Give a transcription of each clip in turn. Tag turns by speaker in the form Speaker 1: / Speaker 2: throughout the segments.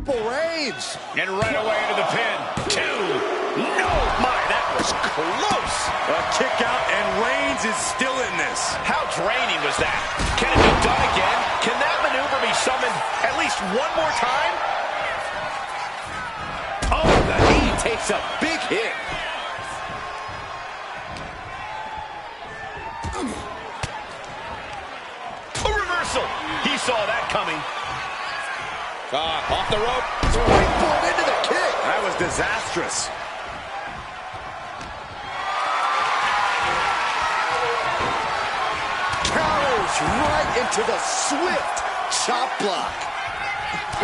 Speaker 1: Reigns.
Speaker 2: And right away into the pin. 2. No, my, that was close.
Speaker 3: A kick out, and Reigns is still in this.
Speaker 2: How draining was that? Can it be done again? Can that maneuver be summoned at least one more time? Oh, the knee takes a big hit. A reversal. He saw that coming. Off the rope.
Speaker 1: Springboard into the kick.
Speaker 3: That was disastrous.
Speaker 1: Powers right into the swift chop block.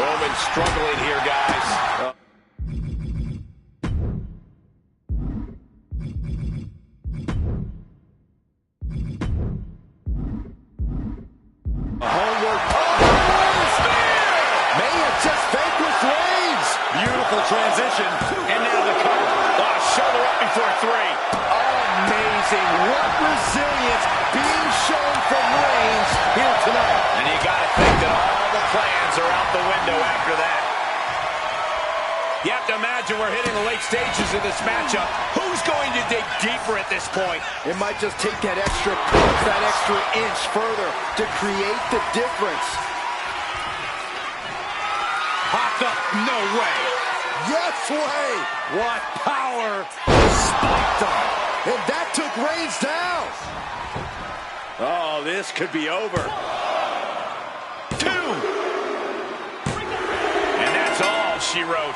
Speaker 2: Roman struggling here, guys.
Speaker 3: Transition,
Speaker 2: and now the cover. Shoulder up before 3.
Speaker 1: Amazing. What resilience being shown from Reigns here tonight.
Speaker 2: And you got to think that all the plans are out the window after that. You have to imagine we're hitting the late stages of this matchup. Who's going to dig deeper at this point?
Speaker 1: It might just take that extra push, that extra inch further to create the difference.
Speaker 2: Popped up, no way.
Speaker 1: Yes way!
Speaker 2: What power! Spiked him.
Speaker 1: And that took Reigns down.
Speaker 3: Oh, this could be over.
Speaker 2: 2. And that's all she wrote.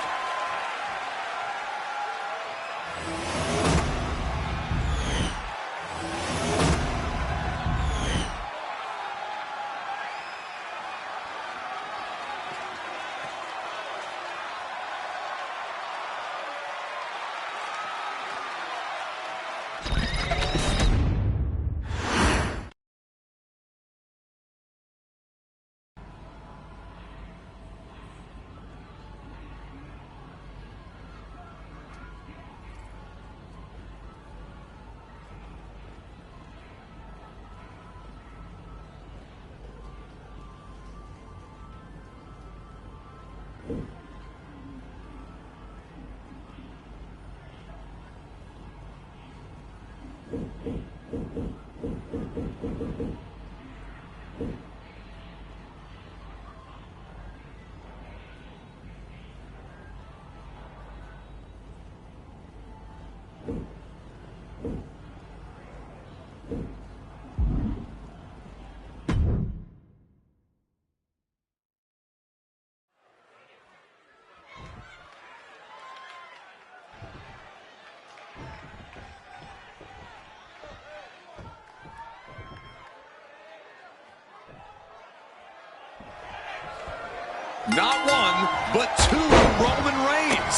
Speaker 3: Not one, but 2 Roman Reigns.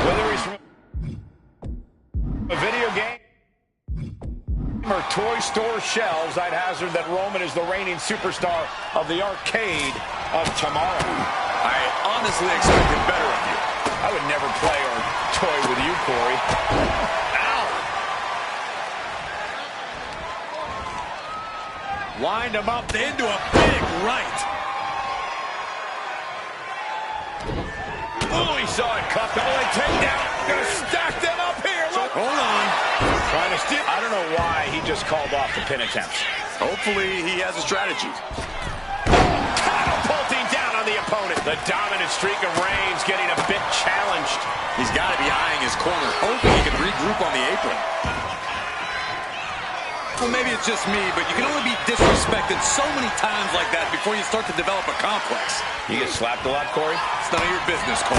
Speaker 2: Whether he's from a video game or toy store shelves, I'd hazard that Roman is the reigning superstar of the arcade of tomorrow.
Speaker 3: I honestly expected better of you.
Speaker 2: I would never play or toy with you, Corey. Ow!
Speaker 3: Wind him up into a big right.
Speaker 2: Oh, he saw it cut. Double takedown. Gonna stack them up here. Look.
Speaker 3: Hold on.
Speaker 2: Trying to steal. I don't know why he just called off the pin attempts.
Speaker 3: Hopefully he has a strategy.
Speaker 2: Catapulting down on the opponent. The dominant streak of Reigns getting a bit challenged.
Speaker 3: He's got to be eyeing his corner, hoping he can regroup on the apron. Well, maybe it's just me, but you can only be disrespected so many times like that before you start to develop a complex.
Speaker 2: You get slapped a lot, Corey?
Speaker 3: It's none of your business, Cole.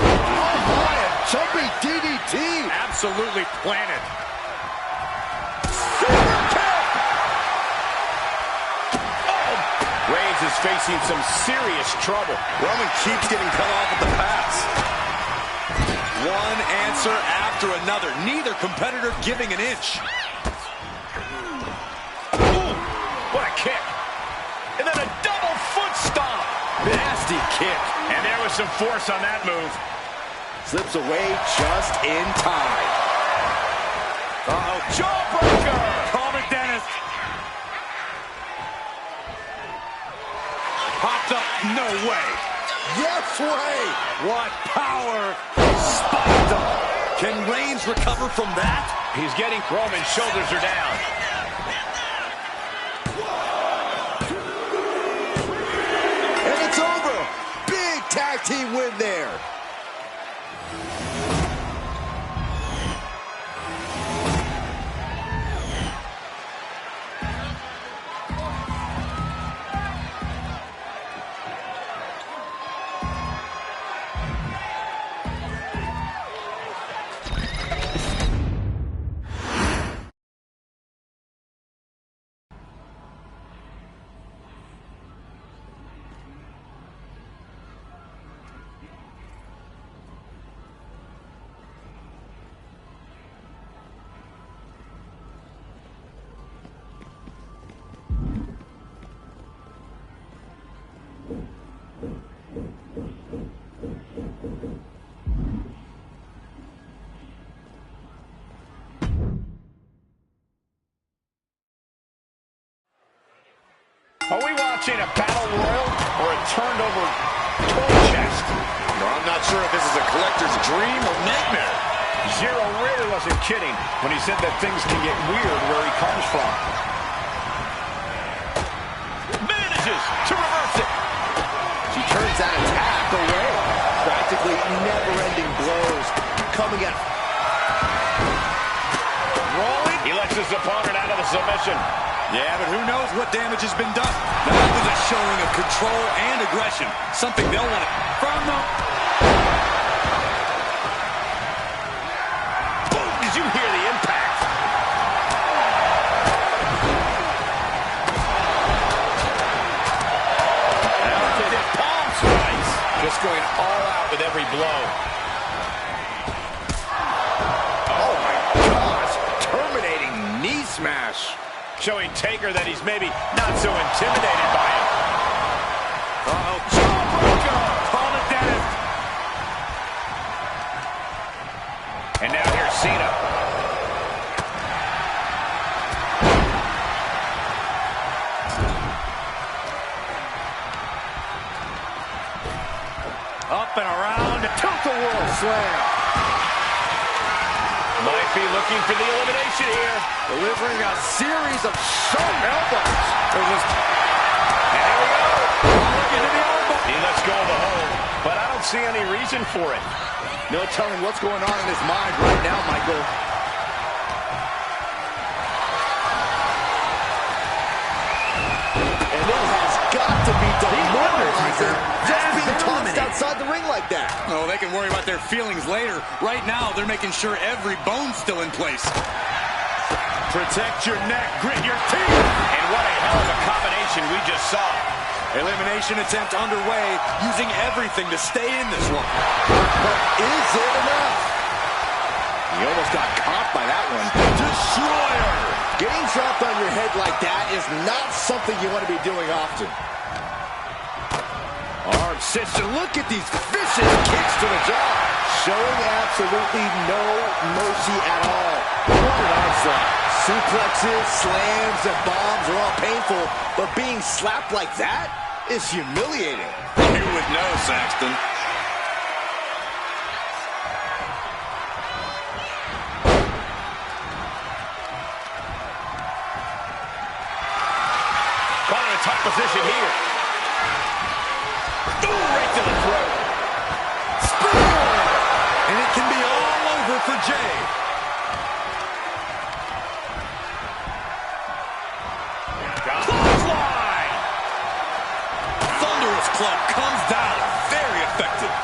Speaker 1: Oh, my, a jumping DDT.
Speaker 2: Absolutely planted.
Speaker 1: Super kick.
Speaker 2: Oh, Reigns is facing some serious trouble.
Speaker 3: Roman keeps getting cut off at the pass. One answer after another. Neither competitor giving an inch.
Speaker 2: Ooh, what a kick. And then a double foot stomp.
Speaker 3: Nasty kick.
Speaker 2: And there was some force on that move.
Speaker 1: Slips away just in time.
Speaker 2: Uh-oh, jawbreaker.
Speaker 3: Call it, Dennis. Popped up No way.
Speaker 1: Yes way!
Speaker 3: What power. Spiked him. Can Reigns recover from that?
Speaker 2: He's getting Roman's shoulders are down.
Speaker 1: And it's over. Big tag team win there.
Speaker 2: Are we watching a battle royal or a turned over toy chest?
Speaker 3: Well, I'm not sure if this is a collector's dream or nightmare.
Speaker 2: Zero really wasn't kidding when he said that things can get weird where he comes from. Manages to reverse it.
Speaker 1: She turns that attack away. Practically never-ending blows coming at.
Speaker 2: Rolling. He lets his opponent out of the submission.
Speaker 3: Yeah, but who knows what damage has been done. That was a showing of control and aggression. Something they'll want to... From the...
Speaker 2: Boom! Did you hear the impact? Now to the palm slice. Just going all out with every blow. Oh my gosh. Terminating knee smash. Showing Taker that he's maybe not so intimidated by him. Uh-oh, jawbreaker! Call it death. And now here's Cena. Up and around, tilt-a-whirl slam. Might be looking for the elimination here. Delivering a series of sharp elbows. And here we go. Into the elbow. He lets go of the hold, but I don't see any reason for it.
Speaker 1: No telling what's going on in his mind right now, Michael. And it has got to be demoralizing just being tossed outside the ring like that.
Speaker 3: Oh, they can worry about their feelings later. Right now, they're making sure every bone's still in place.
Speaker 2: Protect your neck, grit your teeth. And what a hell of a combination we just saw.
Speaker 3: Elimination attempt underway, using everything to stay in this one.
Speaker 1: But is it enough? He almost got caught by that one. Destroyer! Getting dropped on your head like that is not something you want to be doing often. Arm system. Look at these vicious kicks to the jaw. Showing absolutely no mercy at all. What an onslaught. Suplexes, slams, and bombs are all painful, but being slapped like that is humiliating.
Speaker 3: You would know, Saxton.
Speaker 2: Caught in a tight position here. Ooh, right to the throat.
Speaker 3: Spear! And it can be all over for Jay.
Speaker 2: Clothesline!
Speaker 3: Thunderous club comes down. Very effective.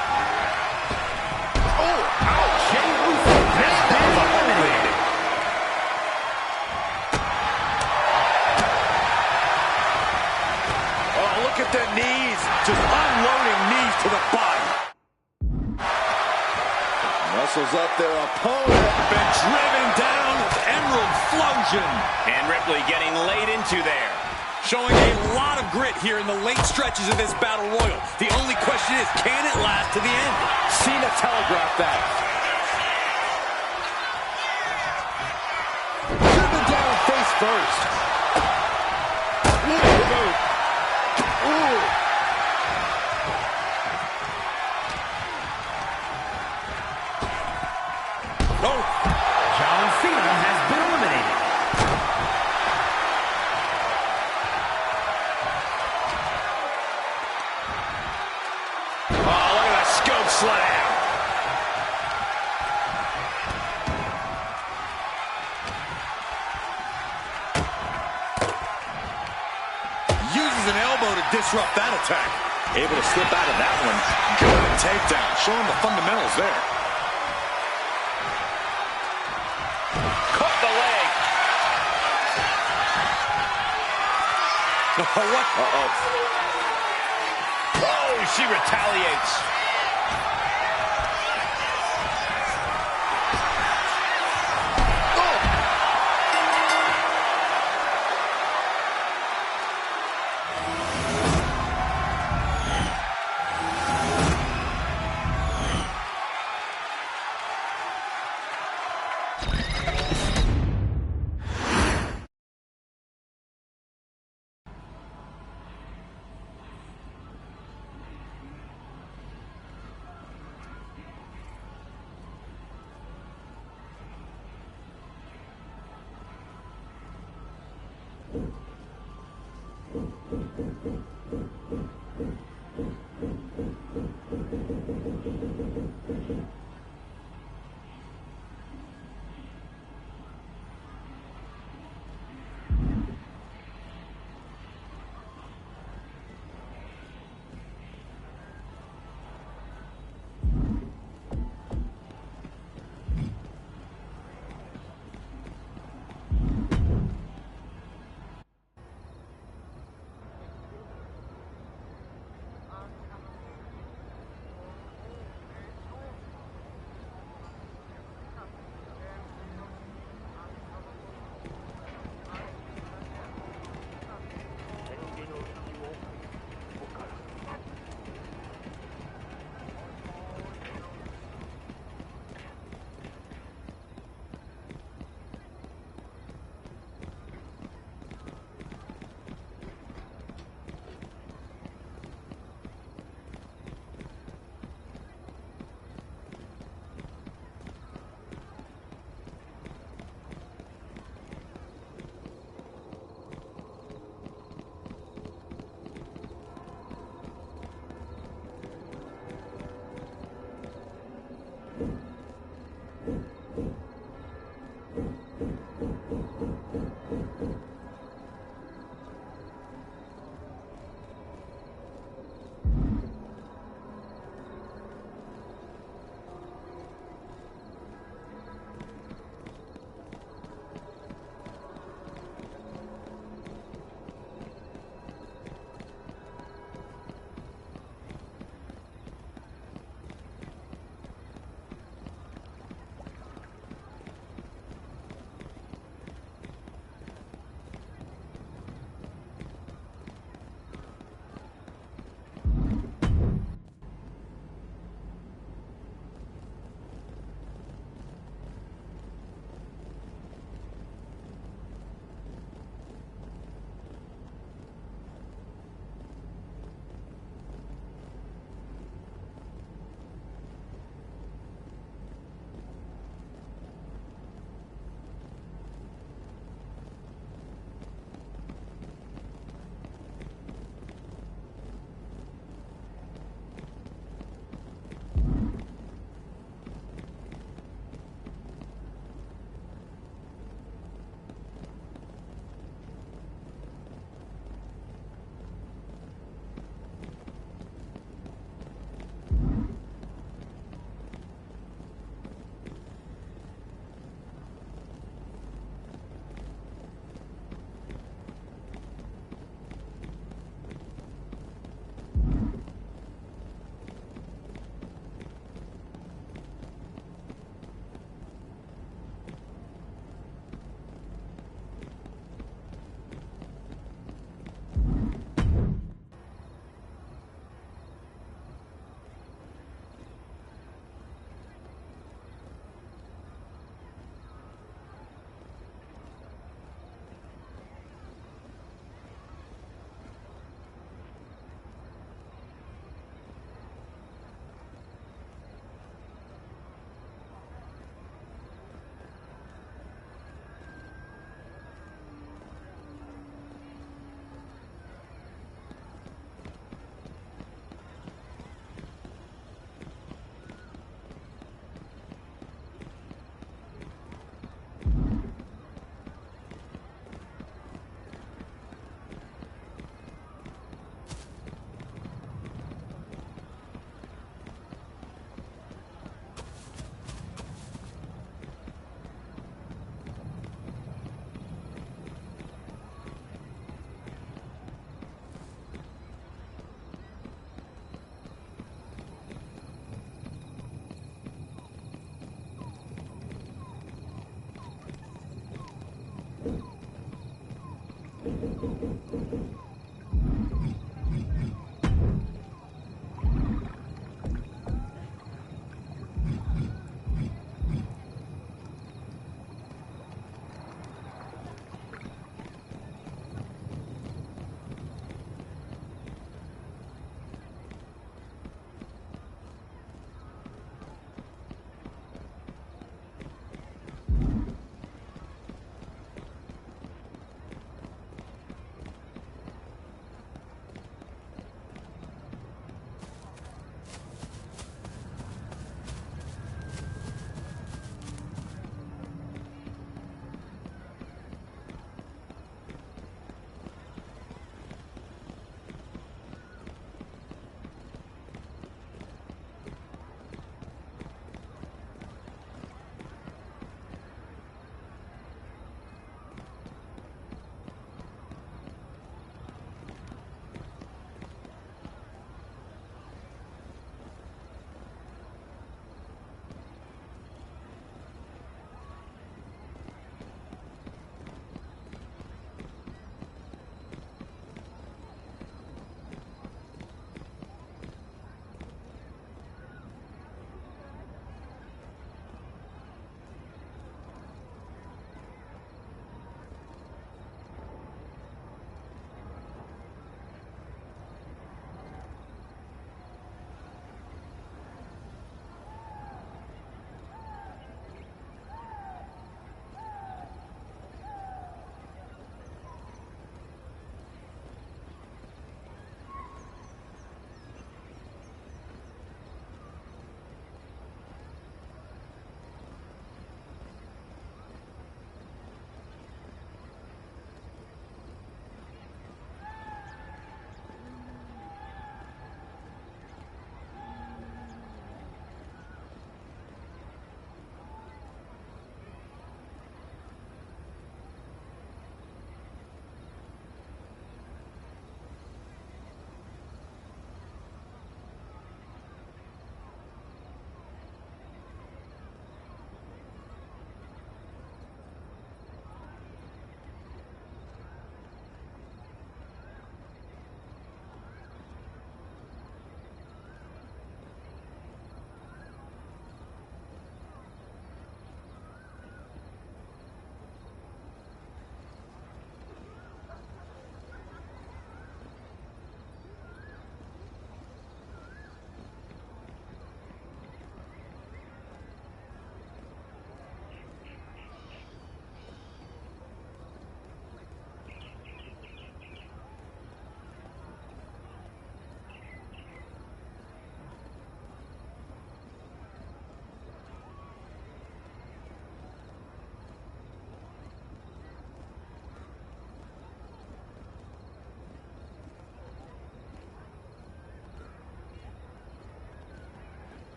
Speaker 2: Oh, ouch! Jay Uso has been eliminated.
Speaker 3: Oh, look at the knees. Just unloading knees to the body.
Speaker 1: Muscles up their opponent.
Speaker 3: Been driven down with Emerald Flosion.
Speaker 2: And Ripley getting laid into there.
Speaker 3: Showing a lot of grit here in the late stretches of this battle royal. The only question is, can it last to the end?
Speaker 2: Cena telegraphed that.
Speaker 1: Driven down face first. Ooh.
Speaker 4: Cena has been eliminated.
Speaker 2: Oh, look at that scope slam.
Speaker 3: Uses an elbow to disrupt that attack. Able to slip out of that one. Good takedown. Showing the fundamentals there.
Speaker 2: Caught the leg.
Speaker 3: What?
Speaker 2: Uh-oh. Oh, she retaliates.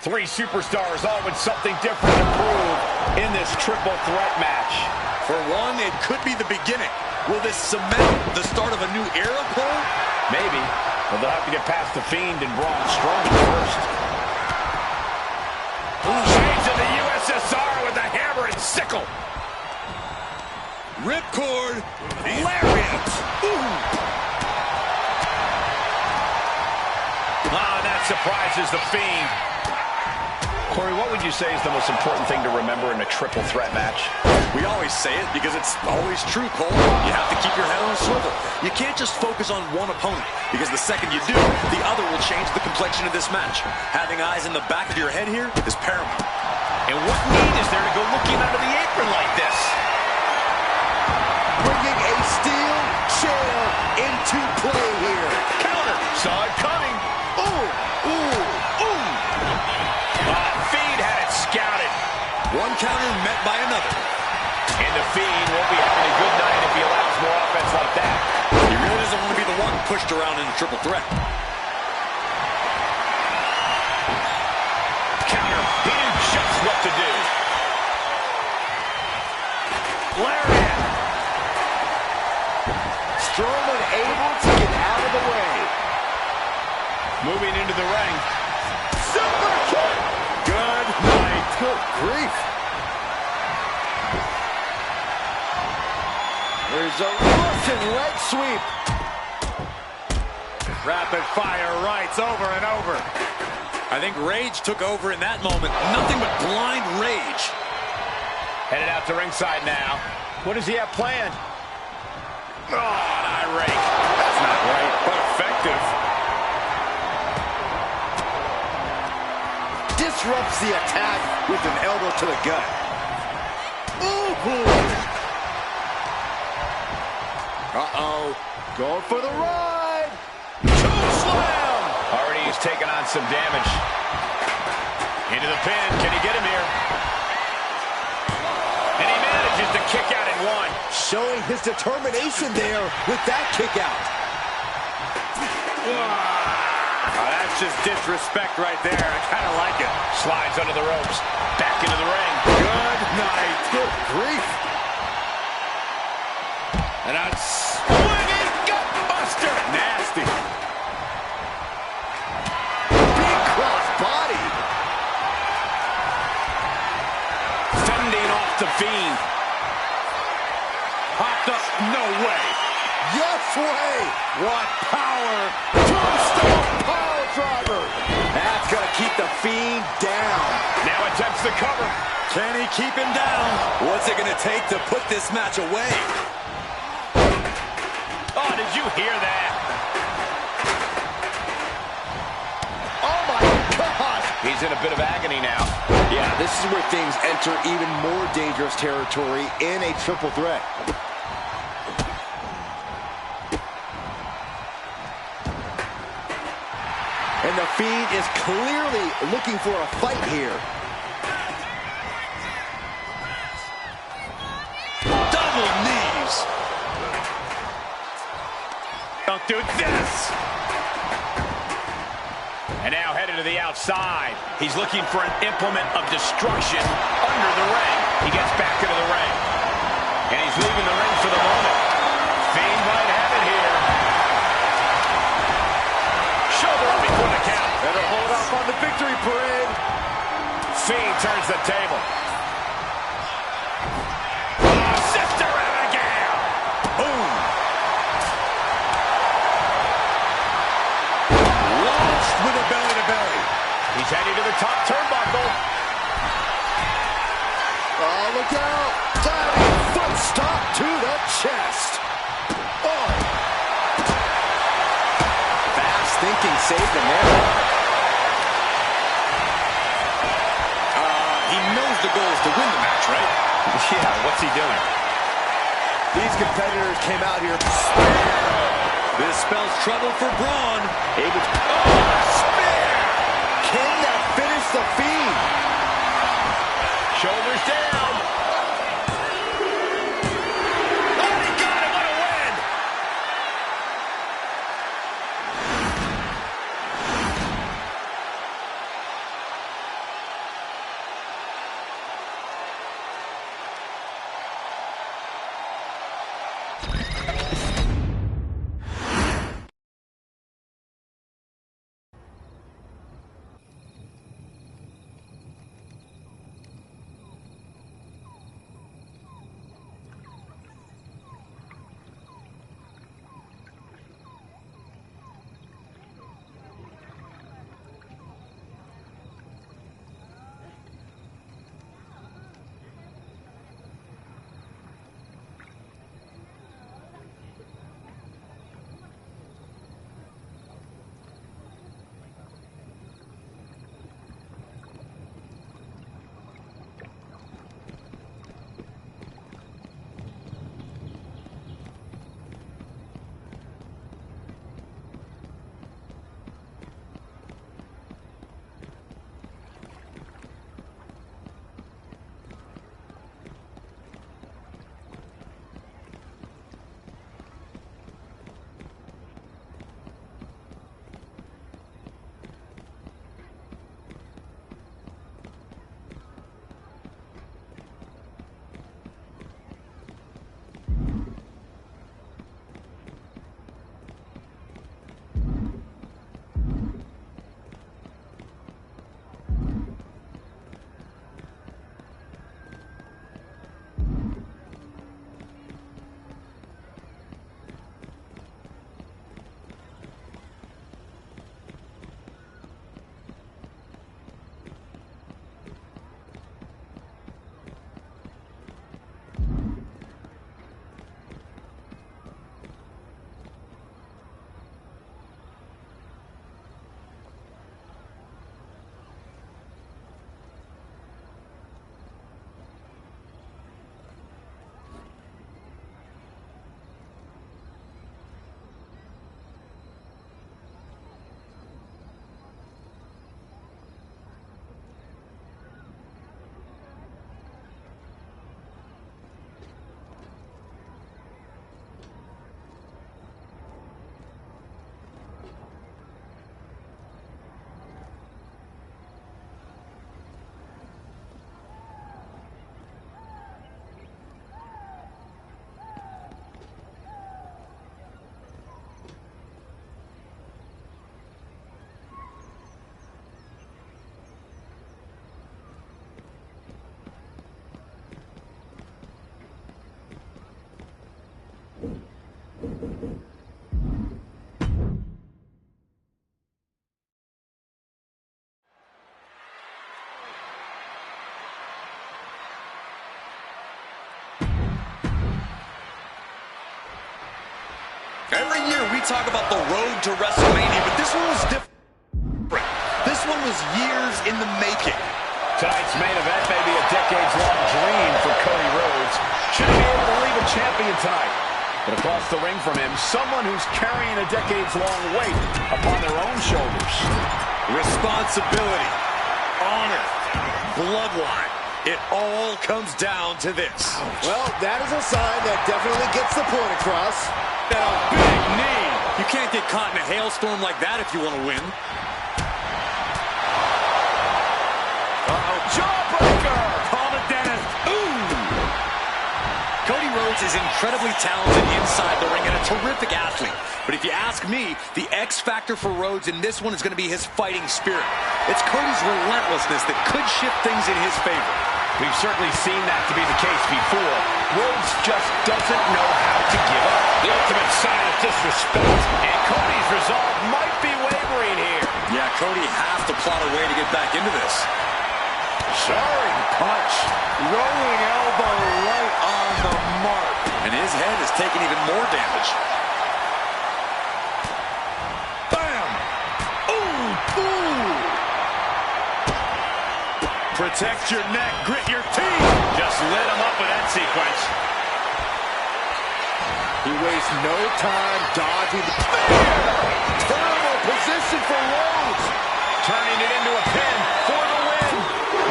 Speaker 2: Three superstars, all with something different to prove in this triple threat match.
Speaker 3: For one, it could be the beginning. Will this cement the start of a new era, Cole?
Speaker 2: Maybe, but they'll have to get past the Fiend and Braun Strowman first. Shades of the USSR with the hammer and sickle.
Speaker 3: Ripcord, lariat.
Speaker 2: Ah, that surprises the Fiend. Corey, what would you say is the most important thing to remember in a triple threat match?
Speaker 3: We always say it because it's always true, Cole. You have to keep your head on a swivel. You can't just focus on one opponent, because the second you do, the other will change the complexion of this match. Having eyes in the back of your head here is paramount.
Speaker 2: And what need is there to go looking under the apron like this?
Speaker 1: Bringing a steel chair into play here.
Speaker 2: Counter. Saw it coming.
Speaker 1: Ooh, ooh, ooh.
Speaker 2: Fiend had it scouted.
Speaker 3: One counter met by another.
Speaker 2: And the Fiend won't be having a good night if he allows more offense like that.
Speaker 3: He really doesn't want to be the one pushed around in a triple threat.
Speaker 2: Counter. He knew just what to do. Lariat.
Speaker 1: Strowman able to get out of the way.
Speaker 2: Moving into the ring.
Speaker 1: Super kick.
Speaker 2: Good night.
Speaker 1: Good grief. There's a Russian leg sweep.
Speaker 2: Rapid fire rights over and over.
Speaker 3: I think rage took over in that moment. Nothing but blind rage.
Speaker 2: Headed out to ringside now. What does he have planned? Oh, an eye rake. That's not right, but effective.
Speaker 1: Disrupts the attack with an elbow to the gut. Ooh. Uh-oh. Going for the ride.
Speaker 2: Choke slam. Already he's taken on some damage. Into the pin. Can he get him here? And he manages to kick out in one.
Speaker 1: Showing his determination there with that kick out.
Speaker 2: Oh, that's just disrespect right there. I kind of like it. Slides under the ropes. Back into the ring. Good night.
Speaker 1: Good grief.
Speaker 2: And that's swinging gut buster. Nasty.
Speaker 1: Big cross body.
Speaker 2: Fending off the Fiend. Popped up. No way.
Speaker 1: Yes way. What power. Tombstone power driver. That's going to keep the Fiend down.
Speaker 2: Now attempts to cover.
Speaker 3: Can he keep him down? What's it going to take to put this match away?
Speaker 2: Oh, did you hear that?
Speaker 1: Oh, my God.
Speaker 2: He's in a bit of agony now.
Speaker 1: Yeah, this is where things enter even more dangerous territory in a triple threat. And the Fiend is clearly looking for a fight here.
Speaker 3: Double knees.
Speaker 2: Don't do this. And now headed to the outside. He's looking for an implement of destruction under the ring. He gets back into the ring. And he's leaving the ring for the moment. Fiend might have it here. Shoulder up before the count.
Speaker 1: Better hold up on the victory parade.
Speaker 2: Fiend turns the table. Oh, Sister Abigail.
Speaker 3: Boom. Launched with a belly-to-belly.
Speaker 2: He's heading to the top turnbuckle.
Speaker 1: Oh, look out. Diving foot stop to the chest. Oh. Fast thinking saved him there.
Speaker 3: He knows the goal is to win the match, right?
Speaker 2: Yeah, what's he doing?
Speaker 1: These competitors came out here.
Speaker 3: This spells trouble for Braun.
Speaker 1: Able to...
Speaker 2: Spear!
Speaker 1: Can that finish the Fiend?
Speaker 2: Shoulders down. Oh, he got him. What a win!
Speaker 3: Every year we talk about the road to WrestleMania, but this one was different. This one was years in the making.
Speaker 2: Tonight's main event may be a decades-long dream for Cody Rhodes. Should he be able to leave a champion tonight? But across the ring from him, someone who's carrying a decades-long weight upon their own shoulders.
Speaker 3: Responsibility, honor, bloodline. It all comes down to this.
Speaker 1: Well, that is a sign that definitely gets the point across.
Speaker 3: And a big knee. You can't get caught in a hailstorm like that if you want to win.
Speaker 2: Uh-oh, jawbreaker!
Speaker 3: Call it Dennis. Ooh! Cody Rhodes is incredibly talented inside the ring and a terrific athlete. But if you ask me, the X factor for Rhodes in this one is going to be his fighting spirit. It's Cody's relentlessness that could shift things in his favor.
Speaker 2: We've certainly seen that to be the case before. Rhodes just doesn't know how to give up. The ultimate sign of disrespect. And Cody's resolve might be wavering here.
Speaker 3: Yeah, Cody has to plot a way to get back into this.
Speaker 2: Soaring punch. Rolling elbow right on the mark.
Speaker 3: And his head is taking even more damage.
Speaker 2: Bam! Ooh! Ooh!
Speaker 3: Protect your neck, grit your teeth.
Speaker 2: Just lit him up with that sequence.
Speaker 1: He wastes no time dodging the... Terrible position for Rhodes.
Speaker 2: Turning it into a pin for the win.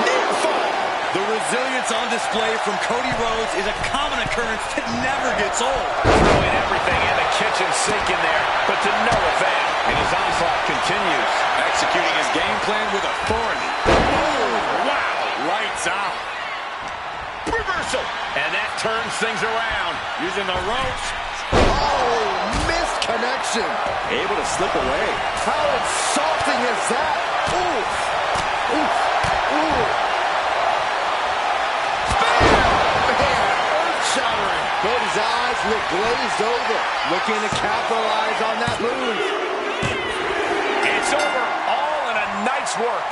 Speaker 2: Near fall.
Speaker 3: The resilience on display from Cody Rhodes is a common occurrence that never gets old.
Speaker 2: Throwing everything in the kitchen sink in there, but to no avail. And his onslaught continues.
Speaker 3: Executing his game plan with authority.
Speaker 2: Oh, wow.
Speaker 3: Lights out.
Speaker 2: Reversal. And that turns things around. Using the ropes.
Speaker 1: Oh, missed connection.
Speaker 3: Able to slip away.
Speaker 1: How insulting is that? Oof. Oof. Oof. Man, earth-shattering. Cody's eyes look glazed over, looking to capitalize on that move.
Speaker 2: It's over. All in a night's work.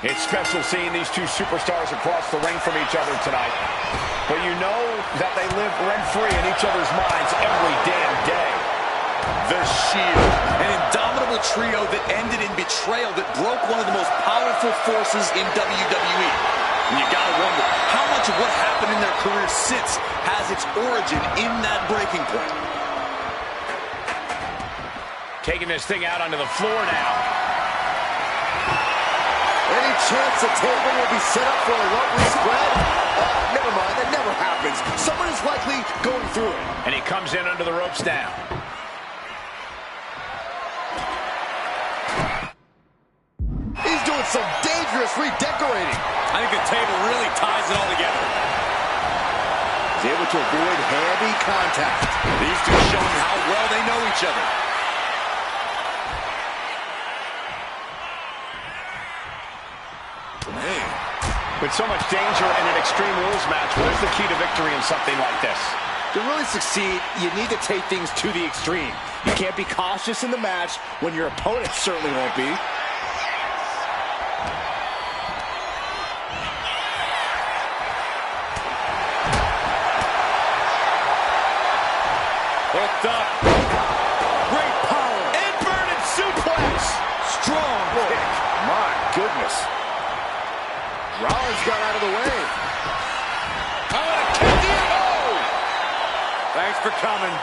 Speaker 2: It's special seeing these two superstars across the ring from each other tonight. But you know that they live rent-free in each other's minds every damn day.
Speaker 3: The Shield, an indomitable trio that ended in betrayal that broke one of the most powerful forces in WWE. And you gotta wonder, how much of what happened in their careers since has its origin in that breaking point?
Speaker 2: Taking this thing out onto the floor now.
Speaker 1: Any chance the table will be set up for a lovely spread? Never mind, that never happens. Someone is likely going through it.
Speaker 2: And he comes in under the ropes now.
Speaker 1: He's doing some dangerous redecorating.
Speaker 3: I think the table really ties it all together.
Speaker 1: He's able to avoid heavy contact.
Speaker 3: These two showing how well they know each other.
Speaker 2: With so much danger in an Extreme Rules match, what is the key to victory in something like this?
Speaker 1: To really succeed, you need to take things to the extreme. You can't be cautious in the match when your opponent certainly won't be.
Speaker 3: Hooked up. Great power. Inverted suplex. Strong kick.
Speaker 1: My goodness. Rollins got out of the way.
Speaker 3: Thanks for coming.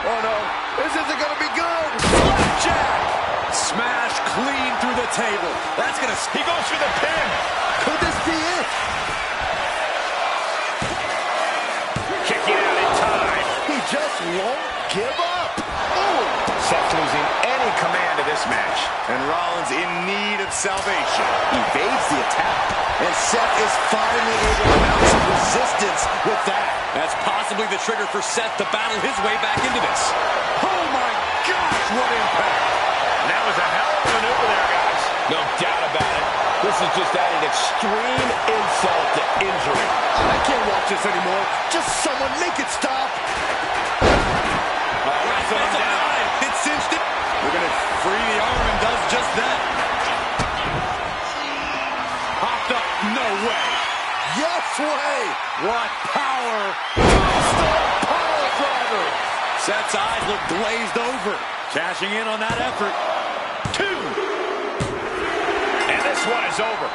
Speaker 1: Oh no, this isn't gonna be good.
Speaker 3: Flapjack. Smash clean through the table. That's gonna...
Speaker 2: He goes for the pin.
Speaker 1: Could this be it?
Speaker 2: Kicking out in time.
Speaker 1: He just won't give up. Oh!
Speaker 2: Seth losing any command of this match.
Speaker 1: And Rollins in need of salvation. Evades the attack. And Seth is finally able to mount some resistance with that.
Speaker 3: That's possibly the trigger for Seth to battle his way back into this. Oh my gosh, what impact!
Speaker 2: That was a hell of a maneuver there, guys. No doubt about it. This is just adding extreme insult to injury.
Speaker 1: I can't watch this anymore. Just someone make it stop.
Speaker 3: That's a line. It cinched it. We're going to free the arm and does just that. Popped up. No way.
Speaker 1: Yes way.
Speaker 3: What power.
Speaker 1: Power driver.
Speaker 3: Seth's eyes look glazed over. Cashing in on that effort.
Speaker 2: 2. And this one is over.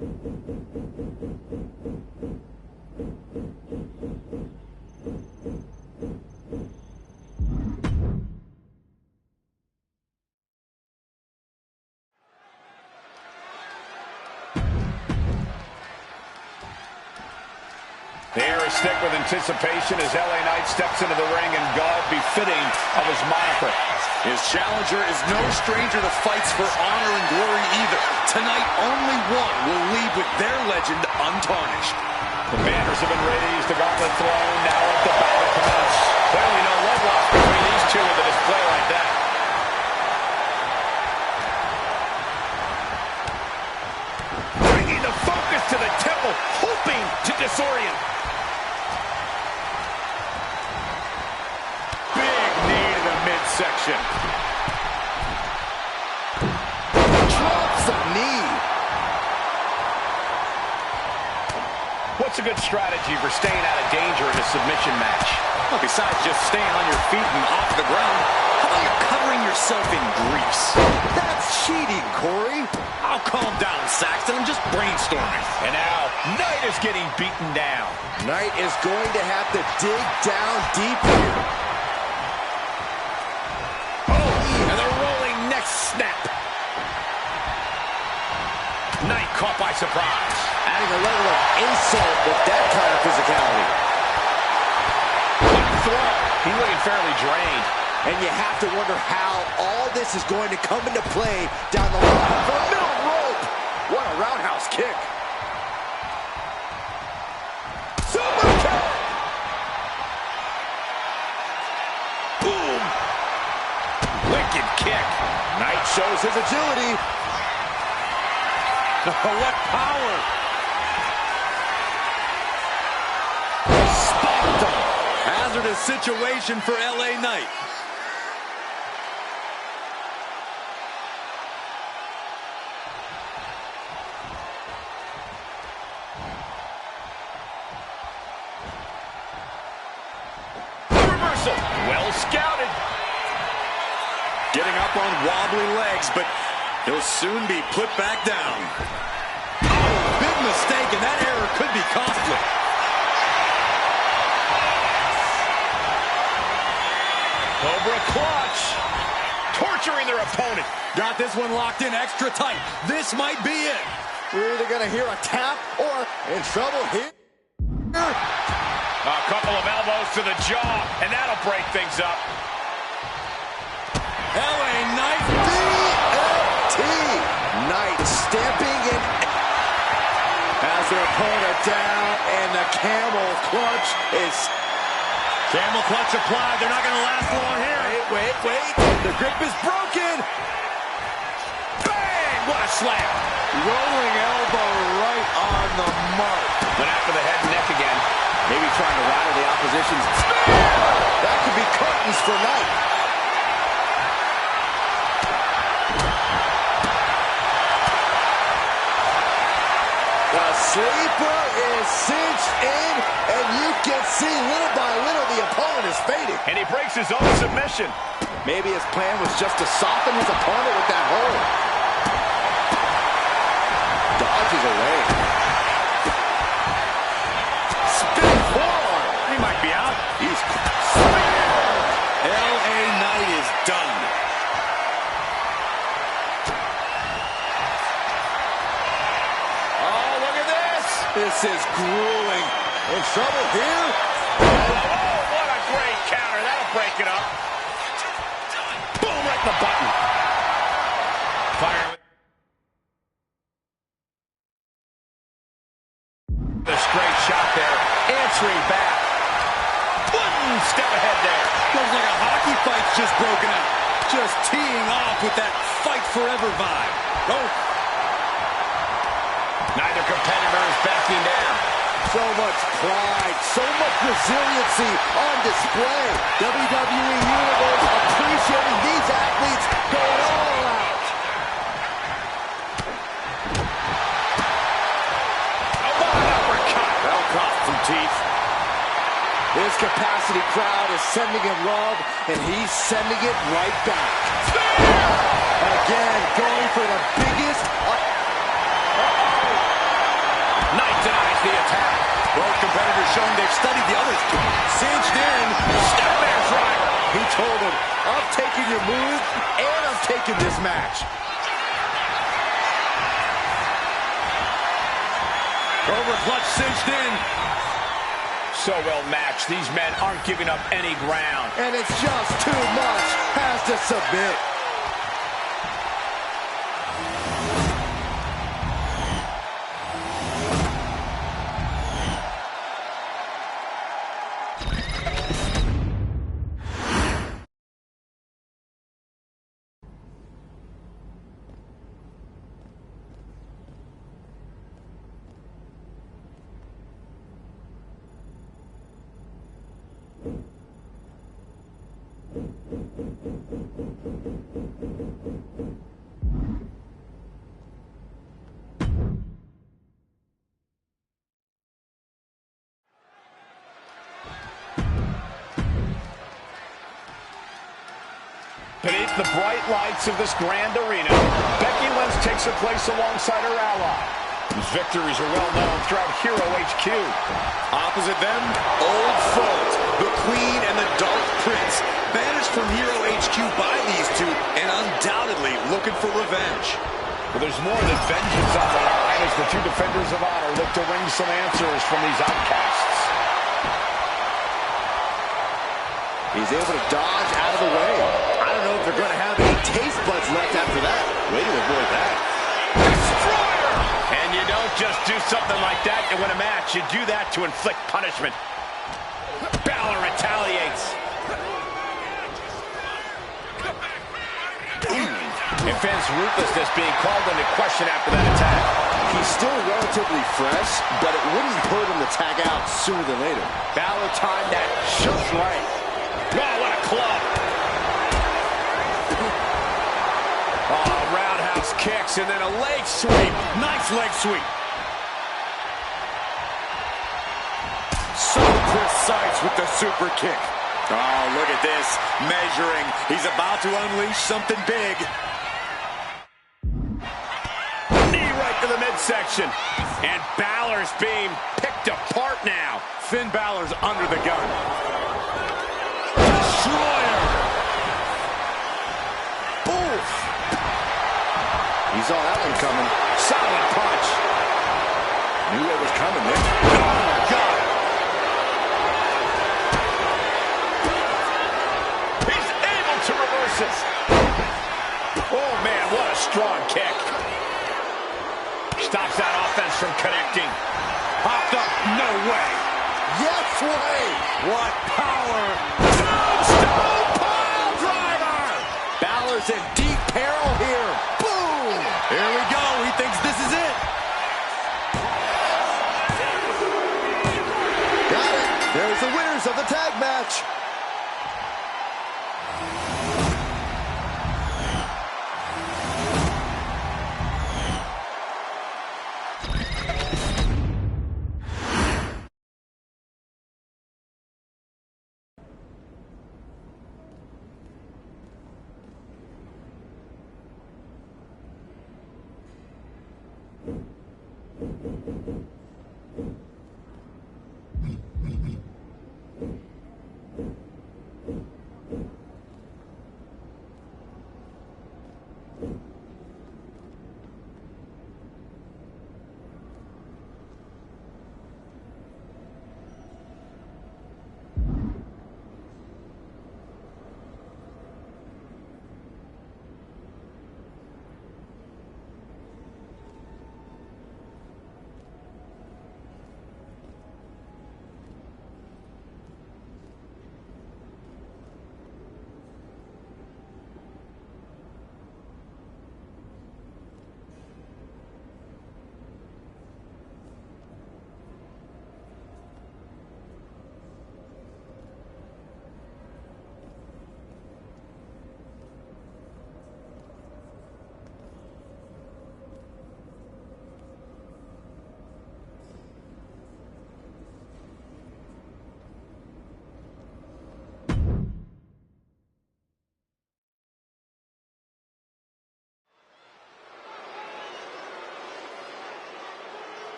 Speaker 2: The air is thick with anticipation as LA Knight steps into the ring in garb befitting of his moniker.
Speaker 3: His challenger is no stranger to fights for honor and glory either. Tonight, only one will leave with their legend untarnished.
Speaker 2: The banners have been raised, the gauntlet thrown, now let the battle commence. Clearly no love lost between these two with a display like that. Bringing the focus to the temple, hoping to disorient. Midsection.
Speaker 1: Drops the knee.
Speaker 2: What's a good strategy for staying out of danger in a submission match?
Speaker 3: Well, besides just staying on your feet and off the ground, how about you covering yourself in grease?
Speaker 1: That's cheating, Corey.
Speaker 3: I'll calm down, Saxton. I'm just brainstorming.
Speaker 2: And now, Knight is getting beaten down.
Speaker 1: Knight is going to have to dig down deep here.
Speaker 2: Snap. Knight caught by surprise.
Speaker 1: Adding a level of insult with that kind of physicality.
Speaker 2: What throw. He's looking fairly drained.
Speaker 1: And you have to wonder how all this is going to come into play down the line. For a middle rope. What a roundhouse kick. Super kick.
Speaker 2: Boom. Wicked kick.
Speaker 1: Knight shows his agility.
Speaker 3: What power!
Speaker 1: Spiked him.
Speaker 3: Hazardous situation for LA Knight.
Speaker 2: Reversal. Well scouted.
Speaker 3: Getting up on wobbly legs, but he'll soon be put back down. Oh, big mistake, and that error could be costly.
Speaker 2: Cobra clutch. Torturing their opponent.
Speaker 3: Got this one locked in extra tight. This might be it.
Speaker 1: We're either going to hear a tap or in trouble here.
Speaker 2: A couple of elbows to the jaw, and that'll break things up.
Speaker 3: LA Knight.
Speaker 1: DFT. Knight stamping in. Has their opponent down, and the camel clutch is.
Speaker 3: Camel clutch applied. They're not going to last long here.
Speaker 1: Wait. The grip is broken.
Speaker 2: Bang! What a slam.
Speaker 1: Rolling elbow right on the mark.
Speaker 2: Went after the head and neck again.
Speaker 1: Maybe trying to rattle the opposition's spear. That could be curtains for Knight. The sleeper is cinched in, and you can see little by little the opponent is fading.
Speaker 2: And he breaks his own submission.
Speaker 1: Maybe his plan was just to soften his opponent with that hold. Dodges away. Spin forearm.
Speaker 3: He might be out.
Speaker 1: He's
Speaker 3: LA Knight is done.
Speaker 2: Oh, look at this.
Speaker 1: This is grueling. In trouble here.
Speaker 2: Oh, what a great counter. That'll break it up. Boom, right in the button. Fire. The straight shot there. Answering back. One step ahead there.
Speaker 3: Looks like a hockey fight's just broken out. Just teeing off with that fight forever vibe. Oh.
Speaker 2: Neither competitor is backing down.
Speaker 1: So much pride, so much resiliency on display. WWE Universe appreciating these athletes going all out.
Speaker 2: One uppercut.
Speaker 3: That'll cost some teeth.
Speaker 1: This capacity crowd is sending him love, and he's sending it right back. Again, going for the biggest.
Speaker 2: the attack.
Speaker 3: Both competitors showing they've studied the others. Cinched in.
Speaker 2: Snapmare driver.
Speaker 1: He told him, I'm taking your move, and I'm taking this match.
Speaker 3: Over clutch cinched in.
Speaker 2: So well matched. These men aren't giving up any ground.
Speaker 1: And it's just too much. Has to submit.
Speaker 2: Beneath the bright lights of this grand arena, Becky Lynch takes her place alongside her ally, whose victories are well known throughout Hero HQ.
Speaker 3: Opposite them, Old Foes, the Queen and the Dark Prince. Banished from Hero HQ by these two, and undoubtedly looking for revenge.
Speaker 2: Well, there's more than vengeance on the line as the two defenders of honor look to wring some answers from these outcasts.
Speaker 1: He's able to dodge out of the way. I don't know if they're going to have any taste buds left after that. Way to avoid that.
Speaker 2: Destroyer! And you don't just do something like that to win a match. You do that to inflict punishment. Balor retaliates. Defense ruthlessness being called into question after that attack.
Speaker 1: He's still relatively fresh, but it wouldn't hurt him to tag out sooner than later.
Speaker 2: Balor timed that just right. Oh, what a club. Oh, roundhouse kicks and then a leg sweep.
Speaker 3: Nice leg sweep.
Speaker 1: So precise with the super kick.
Speaker 3: Oh, look at this. Measuring. He's about to unleash something big.
Speaker 2: Knee right to the midsection. And Balor's being picked apart now.
Speaker 3: Finn Balor's under the gun.
Speaker 2: Destroyer.
Speaker 1: Oof. He saw that one coming.
Speaker 2: Solid punch.
Speaker 1: Knew what was coming, Nick.
Speaker 2: Oh, my God. He's able to reverse it. Oh, man, what a strong kick. Stops that offense from connecting. Popped up. No way.
Speaker 1: Yes way.
Speaker 2: What power. Tombstone pile driver.
Speaker 1: Balor's in deep peril here. Boom.
Speaker 3: Here we go. He thinks this is it.
Speaker 1: Got it. There's the winners of the tag match.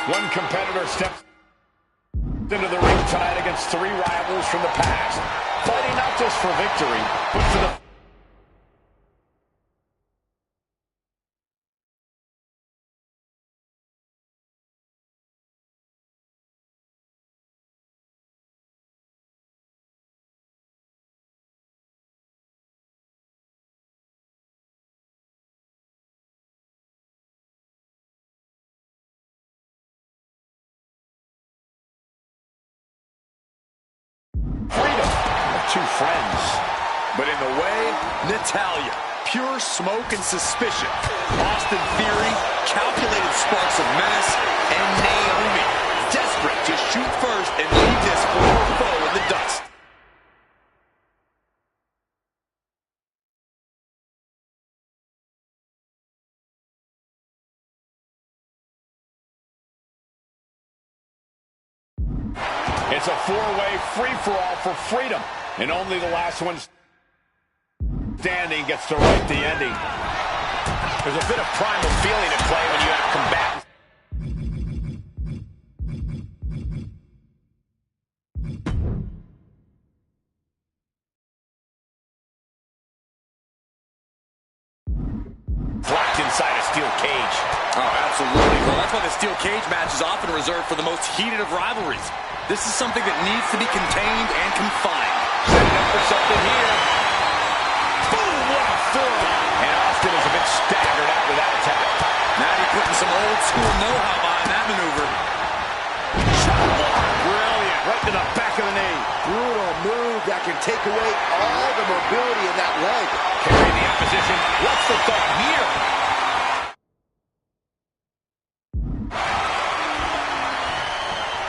Speaker 2: One competitor steps into the ring tonight against three rivals from the past, fighting not just for victory, but for the freedom of two friends.
Speaker 3: But in the way, Natalya, pure smoke and suspicion. Austin Theory, calculated sparks of menace. And Naomi, desperate to shoot first and leave this former foe in the dust.
Speaker 2: It's a four-way free-for-all for freedom, and only the last one standing gets to write the ending. There's a bit of primal feeling at play when you have combatants. Locked inside a steel cage.
Speaker 3: Oh, absolutely. Well, that's why the steel cage match is often reserved for the most heated of rivalries. This is something that needs to be contained and confined.
Speaker 2: Setting up for something here. Boom, what a forearm. And Austin is a bit staggered after that attack.
Speaker 3: Natty putting some old school know-how behind that maneuver.
Speaker 2: Shot block. Brilliant. Right to the back of the knee.
Speaker 1: Brutal move that can take away all the mobility in that leg.
Speaker 2: Carrying the opposition. What's the thought here?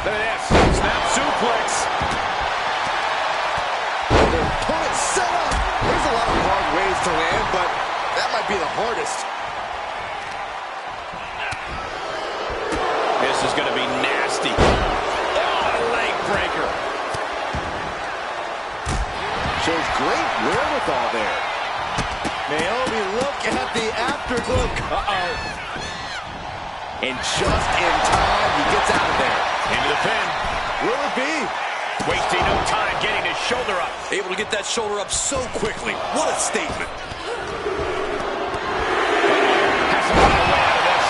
Speaker 2: Look at this.
Speaker 3: Snap suplex.
Speaker 1: Their opponent set up. There's a lot of hard ways to land, but that might be the hardest.
Speaker 2: This is going to be nasty. Oh, leg breaker.
Speaker 1: Shows great wherewithal there. Naomi, look at the afterglow. Uh-oh. And just in time, he gets out of there.
Speaker 2: Into the pin.
Speaker 1: Will it be?
Speaker 2: Wasting no time getting his shoulder up.
Speaker 3: Able to get that shoulder up so quickly. What a statement.
Speaker 2: Has to find a way out of this.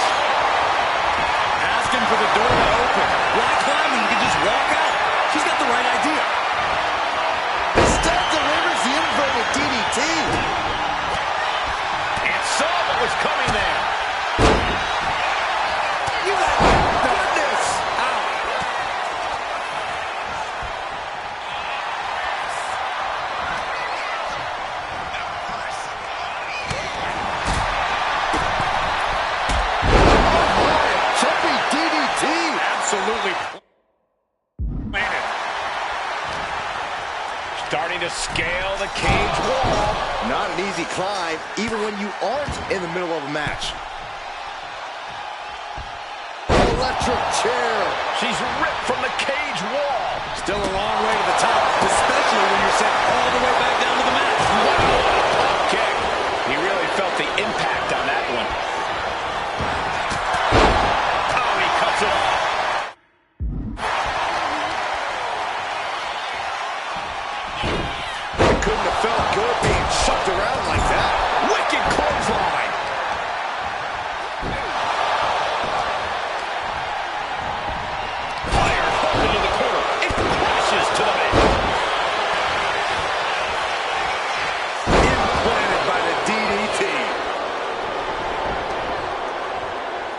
Speaker 3: Asking for the door to open. Why climb when you can just walk out? She's got the right idea.
Speaker 1: Instead delivers the inverted DDT.
Speaker 2: And saw what was coming there.
Speaker 1: You got goodness.
Speaker 3: Ow.
Speaker 1: Jumping DDT.
Speaker 2: Absolutely planted. Starting to scale the cage wall.
Speaker 1: Not an easy climb, even when you aren't in the middle of a match. Electric chair.
Speaker 2: She's ripped from the cage wall.
Speaker 3: Still a long way to the top, especially when you're sent all the way back down to the mat.
Speaker 2: Wow. Kick. He really felt the impact on that one. Oh, he cuts it off.
Speaker 1: It couldn't have felt good being shoved around like that.
Speaker 2: Wicked clothesline. Fire hard into the corner. It crashes to the mat.
Speaker 1: Implanted by the DDT.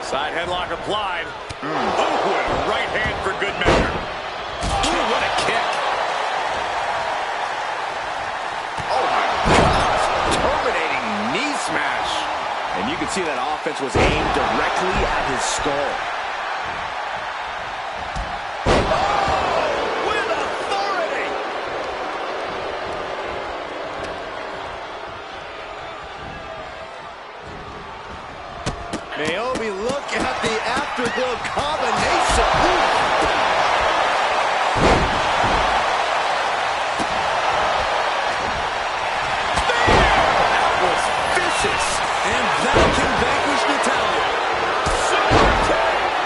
Speaker 3: Side headlock applied. Oh, and a right hand for good measure.
Speaker 2: Ooh, what a kick.
Speaker 1: Oh my gosh. Terminating knee smash. And you can see that offense was aimed directly at his skull. Oh, with authority. Naomi, look at the afterglow combination. That was vicious.
Speaker 3: And that can vanquish Natalya.
Speaker 2: Super kick.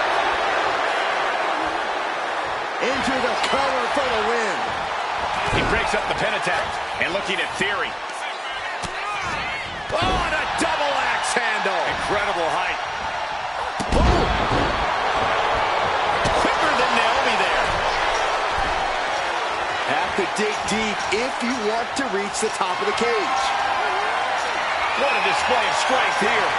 Speaker 2: breaks up the pin attempt. And looking at Theory. Oh, and a double axe handle. Incredible height. Boom. Quicker than Naomi there.
Speaker 1: Have to dig deep if you want to reach the top of the cage.
Speaker 2: What a display of strength here.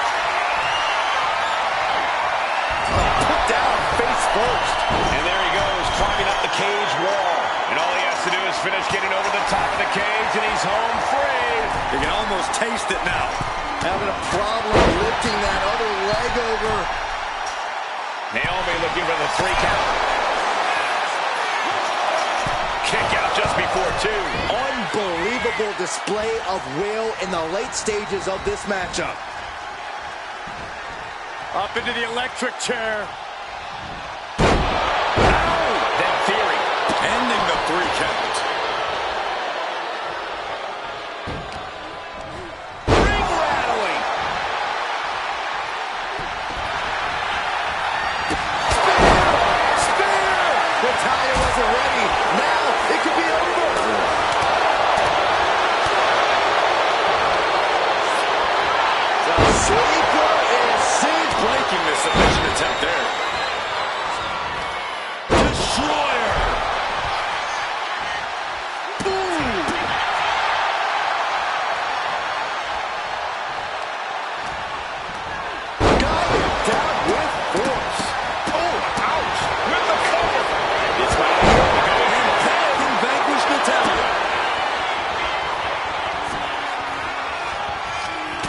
Speaker 1: Put down face first.
Speaker 2: And there he goes, climbing up the cage wall. And all he has to do is finish getting over the top of the cage, and he's home free.
Speaker 3: You can almost taste it now.
Speaker 1: Having a problem lifting that other leg over.
Speaker 2: Naomi looking for the 3 count. Kick out just before 2.
Speaker 1: Unbelievable display of will in the late stages of this matchup.
Speaker 2: Up into the electric chair. Ow! Then Theory.
Speaker 3: Ending the 3 count.
Speaker 2: Ring rattling.
Speaker 1: Spear! Natalya wasn't ready. Now it could be over. The sleeper is cinch.
Speaker 3: Breaking the submission attempt there.
Speaker 1: Destroyer. Got it down with force.
Speaker 2: Oh, ouch! With the cover. It's not
Speaker 3: Can vanquish Natalya.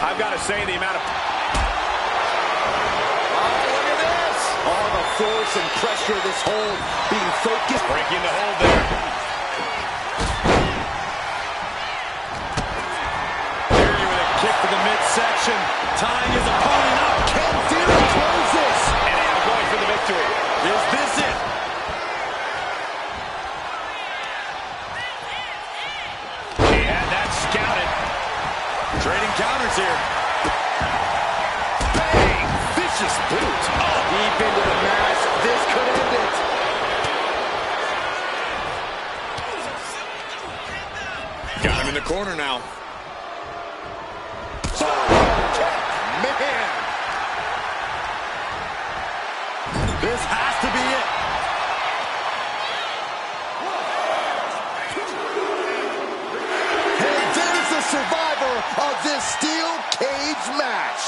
Speaker 2: I've got to say the amount of...
Speaker 1: Look at this. All the force and pressure of this hold being focused.
Speaker 2: Breaking the hold there.
Speaker 3: Theory with a kick to the midsection. Tying his opponent up.
Speaker 1: Can Theory close this?
Speaker 2: And I'm going for the victory.
Speaker 3: Is this it?
Speaker 2: He had that scouted.
Speaker 3: Trading counters here.
Speaker 1: Bang! Vicious boot. Oh, deep into the match. This could end it.
Speaker 3: Got him in the corner now.
Speaker 1: Man!
Speaker 3: This has to be it.
Speaker 1: And that is the survivor of this steel cage match.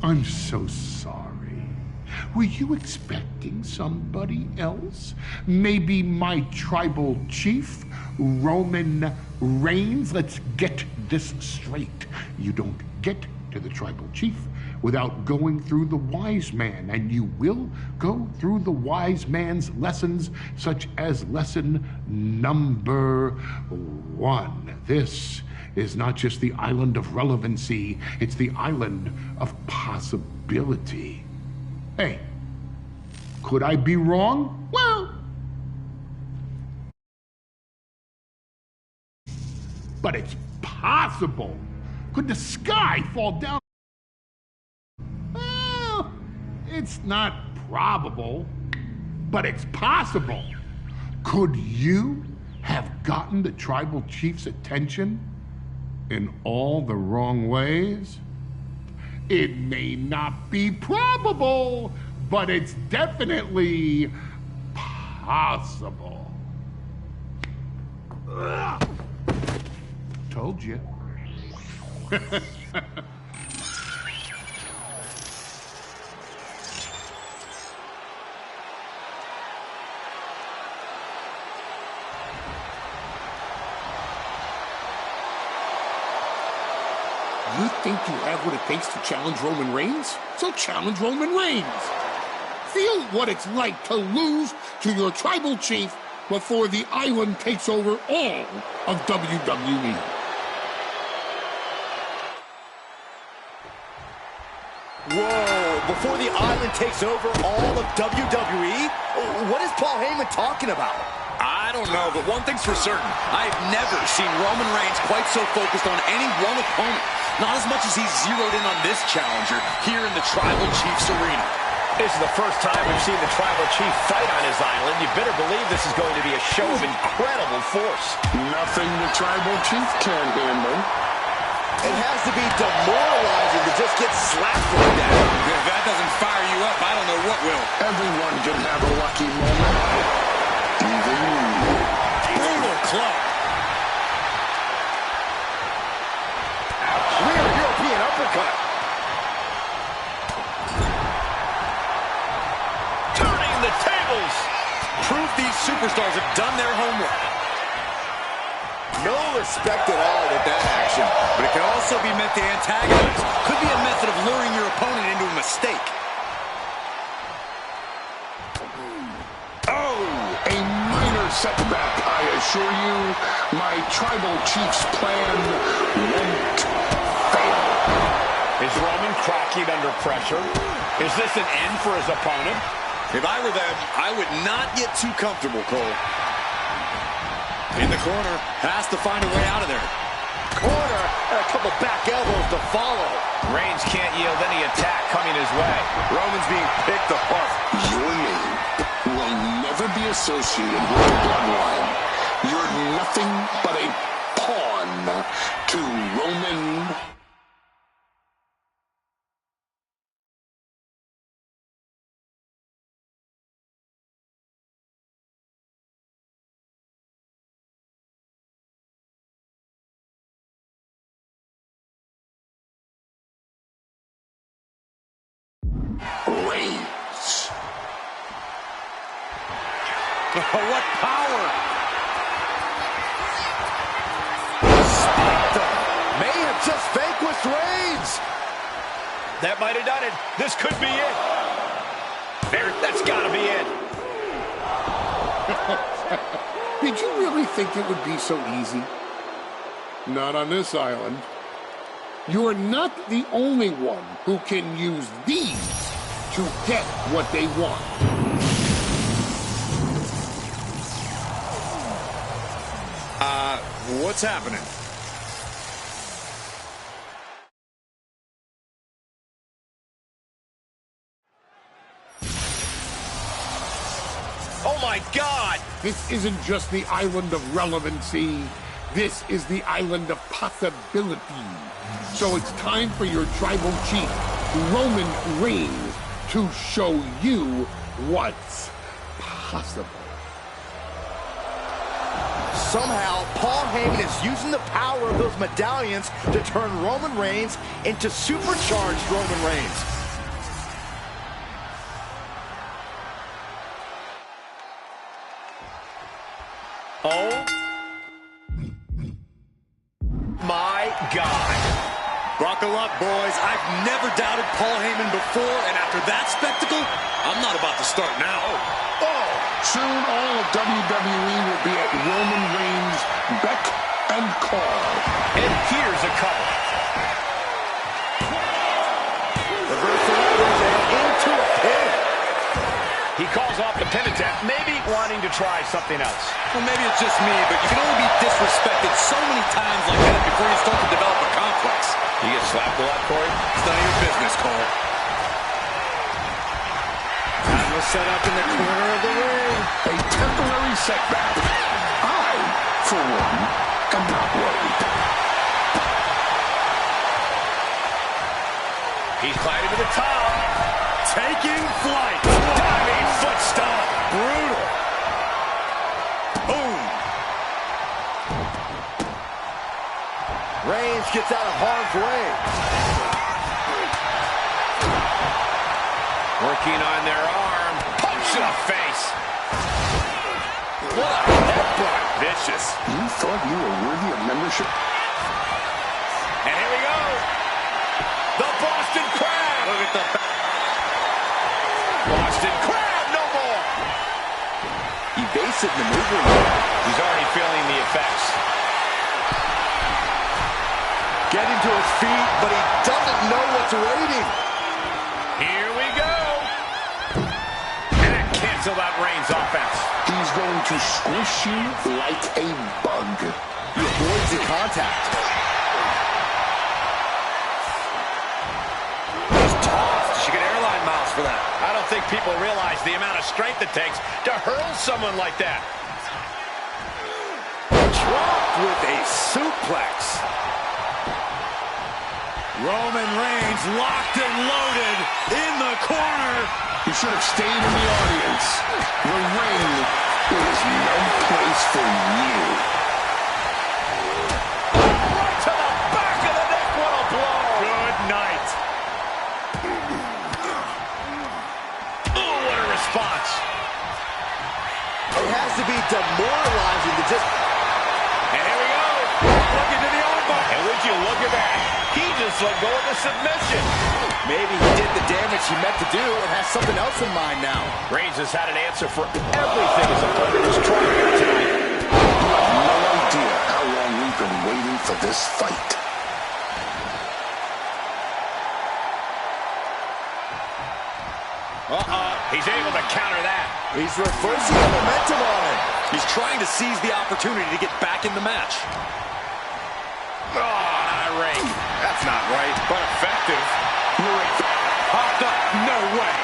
Speaker 4: I'm so sorry. Were you expecting somebody else? Maybe my tribal chief, Roman Reigns? Let's get this straight. You don't get to the tribal chief without going through the wise man, and you will go through the wise man's lessons, such as lesson number 1. This is not just the island of relevancy, it's the island of possibility. Hey, could I be wrong? Well, but it's possible. Could the sky fall down? Well, it's not probable, but it's possible. Could you have gotten the tribal chief's attention in all the wrong ways? It may not be probable, but it's definitely possible. Ugh. Told you. You think you have what it takes to challenge Roman Reigns? So challenge Roman Reigns. Feel what it's like to lose to your tribal chief before the island takes over all of WWE.
Speaker 1: Whoa, before the island takes over all of WWE? What is Paul Heyman talking about?
Speaker 3: I don't know, but one thing's for certain. I've never seen Roman Reigns quite so focused on any one opponent. Not as much as he's zeroed in on this challenger here in the Tribal Chief's arena.
Speaker 2: This is the first time we've seen the Tribal Chief fight on his island. You better believe this is going to be a show of incredible force.
Speaker 4: Nothing the Tribal Chief can't handle.
Speaker 1: It has to be demoralizing to just get slapped like that.
Speaker 3: If that doesn't fire you up, I don't know what will.
Speaker 4: Everyone can have a lucky moment. Even you.
Speaker 3: Brutal club.
Speaker 1: Rear European uppercut.
Speaker 2: Turning the tables.
Speaker 3: Proof these superstars have done their homework.
Speaker 1: No respect at all with that action.
Speaker 3: But it can also be meant to antagonize. Could be a method of luring your opponent into a mistake.
Speaker 4: Oh, a minor setback, I assure you. My tribal chief's plan won't fail.
Speaker 2: Is Roman cracking under pressure? Is this an end for his opponent?
Speaker 3: If I were them, I would not get too comfortable, Cole. In the corner, has to find a way out of there.
Speaker 1: Corner and a couple back elbows to follow.
Speaker 2: Reigns can't yield any attack coming his way.
Speaker 3: Roman's being picked apart.
Speaker 4: Your name will never be associated with the bloodline. You're nothing but a pawn to Roman. Reigns.
Speaker 3: What power!
Speaker 1: May have just vanquished Reigns.
Speaker 2: That might have done it. This could be it. There, that's got to be it.
Speaker 4: Did you really think it would be so easy? Not on this island. You're not the only one who can use these to get what they want.
Speaker 3: What's happening?
Speaker 2: Oh, my God.
Speaker 4: This isn't just the island of relevancy. This is the island of possibility. So it's time for your tribal chief, Roman Reigns, to show you what's possible.
Speaker 1: Somehow, Paul Heyman is using the power of those medallions to turn Roman Reigns into supercharged Roman Reigns.
Speaker 3: boys. I've never doubted Paul Heyman before, and after that spectacle, I'm not about to start now.
Speaker 4: Oh, soon all of WWE will be at Roman Reigns' beck and call.
Speaker 2: And here's a cover.
Speaker 1: Reverse into a pin.
Speaker 2: He calls off the pin attempt, maybe wanting to try something else.
Speaker 3: Well, maybe it's just me, but you can only be disrespected so many times like that before you start to develop a complex.
Speaker 2: You get slapped a lot, Corey?
Speaker 3: It's none of your business, Cole.
Speaker 1: Time was set up in the corner of the ring.
Speaker 4: A temporary setback. I, for one, am not worried.
Speaker 2: He's climbing to the top.
Speaker 3: Taking flight.
Speaker 2: Diving foot stomp.
Speaker 3: Brutal. Boom.
Speaker 1: Reigns gets out of harm's way.
Speaker 2: Working on their arm. Punch to the face.
Speaker 3: What a headbutt.
Speaker 2: Vicious.
Speaker 4: You thought you were worthy of membership?
Speaker 2: And here we go. The Boston Crab.
Speaker 3: Look at the
Speaker 2: Boston Crab, no more.
Speaker 1: Evasive maneuvering.
Speaker 2: He's already feeling the effects.
Speaker 1: Getting to his feet, but he doesn't know what's waiting.
Speaker 2: Here we go. And that canceled out Reigns' offense.
Speaker 4: He's going to squish you like a bug.
Speaker 1: He avoids the contact.
Speaker 2: He's tossed. She get airline miles for that. I don't think people realize the amount of strength it takes to hurl someone like that.
Speaker 1: Dropped with a suplex.
Speaker 3: Roman Reigns locked and loaded in the corner.
Speaker 4: You should have stayed in the audience. The ring is no place for you.
Speaker 2: Right to the back of the neck. What a blow. Good night. Oh, what a response.
Speaker 1: It has to be demoralizing to just...
Speaker 2: And here we go. Looking to the armbar. And would you look at that? He just let go of the submission.
Speaker 1: Maybe he did the damage he meant to do and has something else in mind now.
Speaker 2: Reigns has had an answer for everything his opponent is trying here tonight.
Speaker 4: You have no idea how long we've been waiting for this fight.
Speaker 2: He's able to counter that.
Speaker 1: He's reversing the momentum on him.
Speaker 3: He's trying to seize the opportunity to get back in the match.
Speaker 2: Oh, not a rake. That's not right, but effective. Popped up. No way.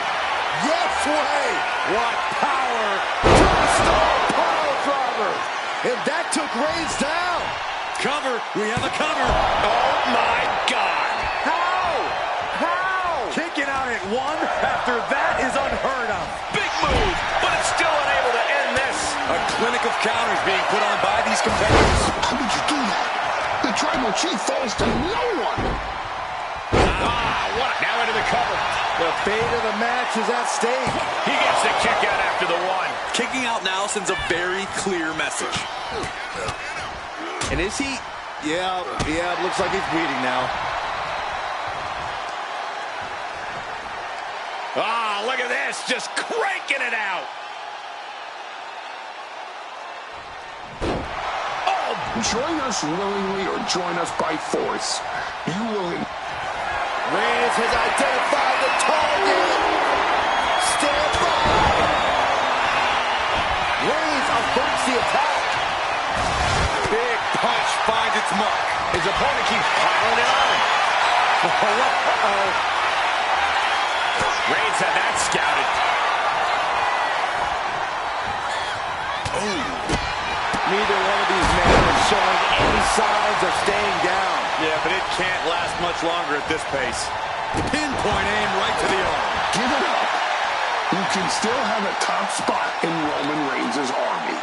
Speaker 1: Yes way.
Speaker 2: What power.
Speaker 1: Two-star power driver. And that took Reigns down.
Speaker 3: Cover. We have a cover.
Speaker 2: Oh, my God.
Speaker 1: How? How?
Speaker 3: Kicking out at one after that is unheard of.
Speaker 2: Big move, but it's still unable to end this.
Speaker 3: A clinic of counters being put on by these competitors.
Speaker 4: How did you do that? The tribal chief falls to no one.
Speaker 2: What? Now into the cover.
Speaker 1: The fate of the match is at stake.
Speaker 2: He gets the kick out after the one.
Speaker 3: Kicking out now sends a very clear message.
Speaker 1: And is he? Yeah, it looks like he's bleeding now.
Speaker 2: Look at this, just cranking it out.
Speaker 4: Join us willingly or join us by force. You will...
Speaker 1: Reigns has identified the target. Stand by. Reigns averts the attack.
Speaker 3: Big punch finds its mark.
Speaker 2: His opponent keeps piling it on. Reigns had that scouted.
Speaker 1: Neither one of these men are showing any signs of staying down.
Speaker 3: Yeah, but it can't last much longer at this pace. Pinpoint aim right to the arm.
Speaker 4: Give it up. You can still have a top spot in Roman Reigns' army.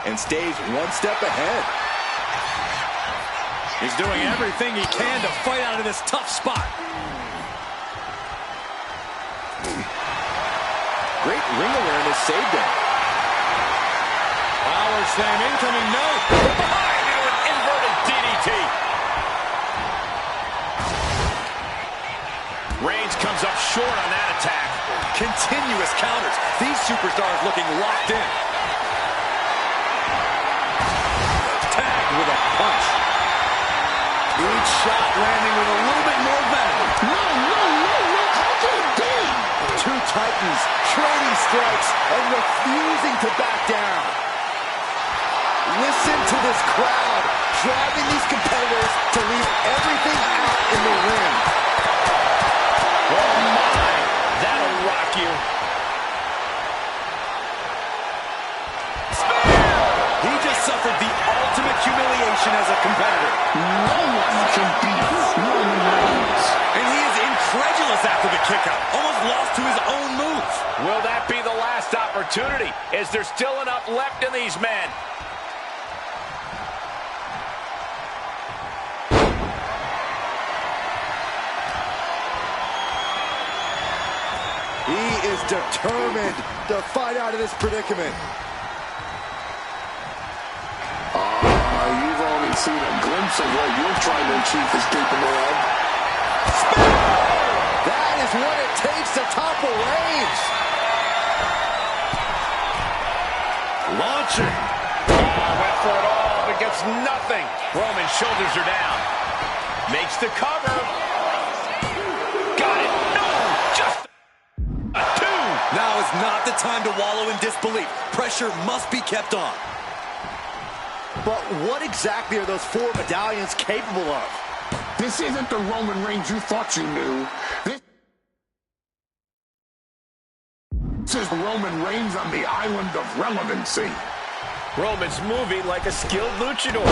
Speaker 1: And stays one step ahead.
Speaker 3: He's doing everything he can to fight out of this tough spot.
Speaker 1: Great ring awareness saved him.
Speaker 2: Power slam incoming, no. From behind into an inverted DDT. Reigns comes up short on that attack.
Speaker 3: Continuous counters. These superstars looking locked in. Tagged with a punch. Each shot landing with a little bit more venom.
Speaker 4: No, how can it be?
Speaker 1: Two titans trading strikes and refusing to back down. Listen to this crowd driving these competitors to leave everything out in the ring.
Speaker 2: Oh my, that'll rock you.
Speaker 3: He just suffered the ultimate humiliation as a competitor.
Speaker 4: No one can beat Roman Reigns.
Speaker 3: And he is incredulous after the kick out. Almost lost to his own move.
Speaker 2: Will that be the last opportunity? Is there still enough left in these men?
Speaker 1: He is determined to fight out of this predicament.
Speaker 4: You've only seen a glimpse of what your tribal chief is capable of.
Speaker 1: That is what it takes to topple Reigns.
Speaker 3: Launching.
Speaker 2: Went for it all, but gets nothing. Roman's shoulders are down. Makes the cover. Got it. No, just a two.
Speaker 3: Now is not the time to wallow in disbelief. Pressure must be kept on.
Speaker 1: But what exactly are those four medallions capable of?
Speaker 4: This isn't the Roman Reigns you thought you knew. This is Roman Reigns on the island of relevancy.
Speaker 2: Roman's moving like a skilled luchador.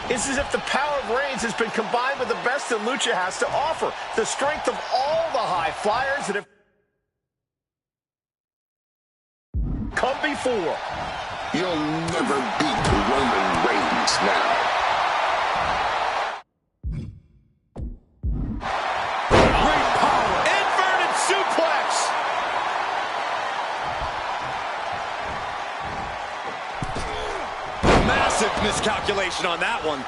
Speaker 2: It's as if the power of Reigns has been combined with the best that Lucha has to offer. The strength of all the high flyers that have come before.
Speaker 4: You'll never beat Roman Reigns now.
Speaker 3: Great power. Inverted suplex. Massive miscalculation on that one.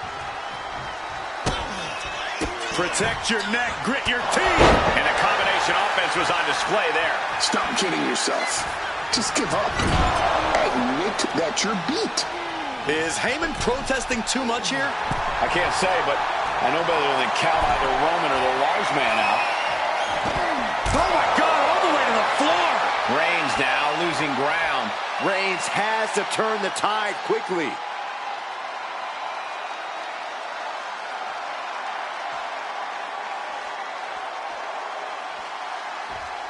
Speaker 3: Protect your neck, grit your teeth.
Speaker 2: And a combination offense was on display there.
Speaker 4: Stop kidding yourself. Just give up. Admit that you're beat.
Speaker 3: Is Heyman protesting too much here?
Speaker 2: I can't say, but I know better than count either Roman or the wise man out.
Speaker 3: Oh my God, all the way to the floor.
Speaker 2: Reigns now losing ground.
Speaker 1: Reigns has to turn the tide quickly.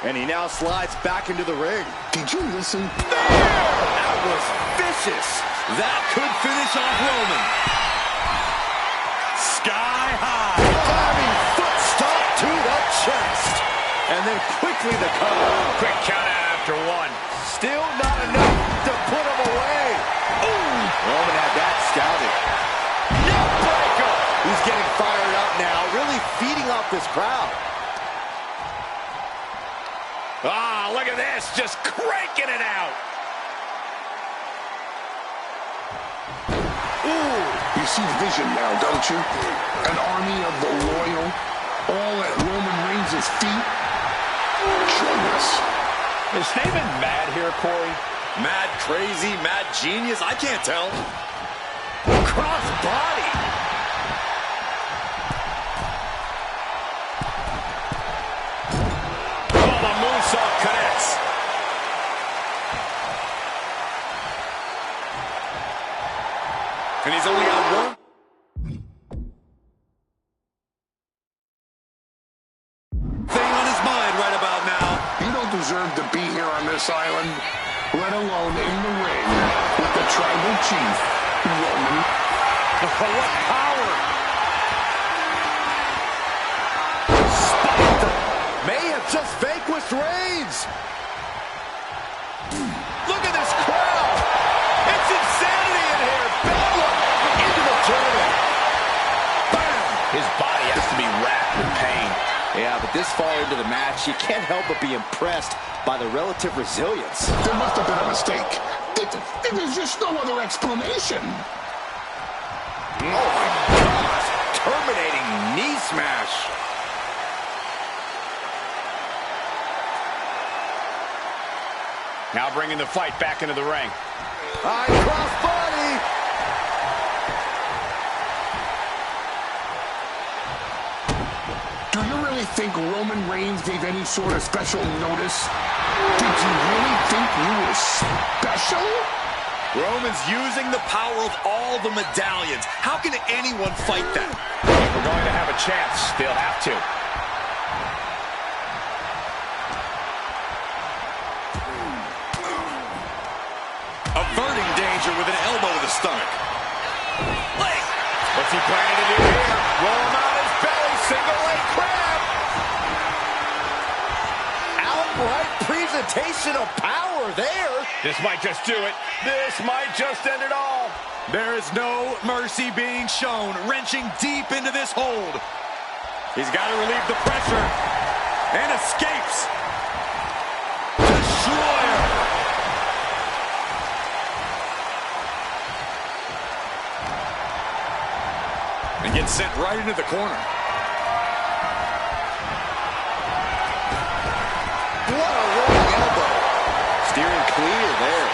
Speaker 1: And he now slides back into the ring.
Speaker 4: Did you listen?
Speaker 1: That was vicious.
Speaker 3: That could finish off Roman. Sky high.
Speaker 1: Diving foot stomp to the chest. And then quickly the cover.
Speaker 2: Quick count out after one.
Speaker 1: Still not enough to put him away. Ooh. Roman had that scouted.
Speaker 2: Neck breaker.
Speaker 1: He's getting fired up now, really feeding off this crowd.
Speaker 2: Ah, look at this, just cranking it out.
Speaker 1: Ooh.
Speaker 4: You see the vision now, don't you? An army of the loyal, all at Roman Reigns' feet. Join us.
Speaker 2: Is Heyman mad here, Corey?
Speaker 3: Mad crazy, mad genius, I can't tell.
Speaker 1: Cross body.
Speaker 2: The moonsault connects.
Speaker 3: And he's only got one. Thing on his mind right about now.
Speaker 4: You don't deserve to be here on this island, let alone in the ring with the tribal chief, Roman.
Speaker 1: What power. May have just vanquished Reigns. Look at this crowd. It's insanity in here. Bedlam into the tournament. Bam.
Speaker 2: His body has to be racked with pain.
Speaker 1: Yeah, but this far into the match, you can't help but be impressed by the relative resilience.
Speaker 4: There must have been a mistake. Did There's just no other explanation.
Speaker 1: Oh my gosh, terminating knee smash.
Speaker 2: Now bringing the fight back into the ring.
Speaker 1: High cross body.
Speaker 4: Do you really think Roman Reigns gave any sort of special notice? Did you really think you were special?
Speaker 3: Roman's using the power of all the medallions. How can anyone fight that?
Speaker 2: If we're going to have a chance, they'll have to.
Speaker 3: Averting danger with an elbow to the stomach. Leg.
Speaker 2: What's he planning to do here? Roll him out his belly, single leg crab.
Speaker 1: Outright presentation of power there.
Speaker 2: This might just do it. This might just end it all.
Speaker 3: There is no mercy being shown, wrenching deep into this hold. He's got to relieve the pressure and escapes. Destroyer. And gets sent right into the corner.
Speaker 1: What a rolling elbow. Steering clear there.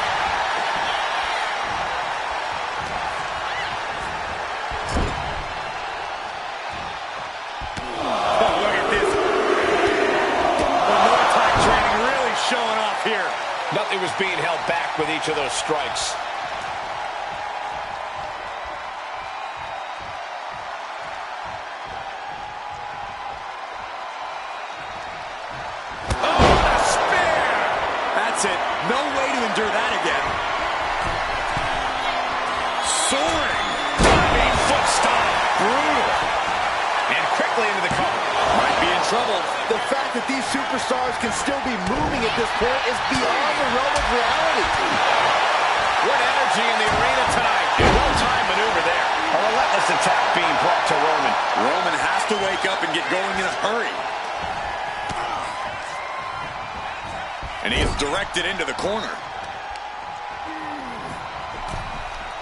Speaker 3: Oh, look at this. The Muay Thai training really showing off here.
Speaker 2: Nothing was being held back with each of those strikes.
Speaker 3: It. No way to endure that again. Soaring.
Speaker 2: Diving foot stomp. Brutal. And quickly into the cover.
Speaker 3: Might be in trouble.
Speaker 1: The fact that these superstars can still be moving at this point is beyond the realm of reality.
Speaker 2: What energy in the arena tonight. A well-timed maneuver there. A relentless attack being brought to Roman.
Speaker 3: Roman has to wake up and get going in a hurry. And he is directed into the corner.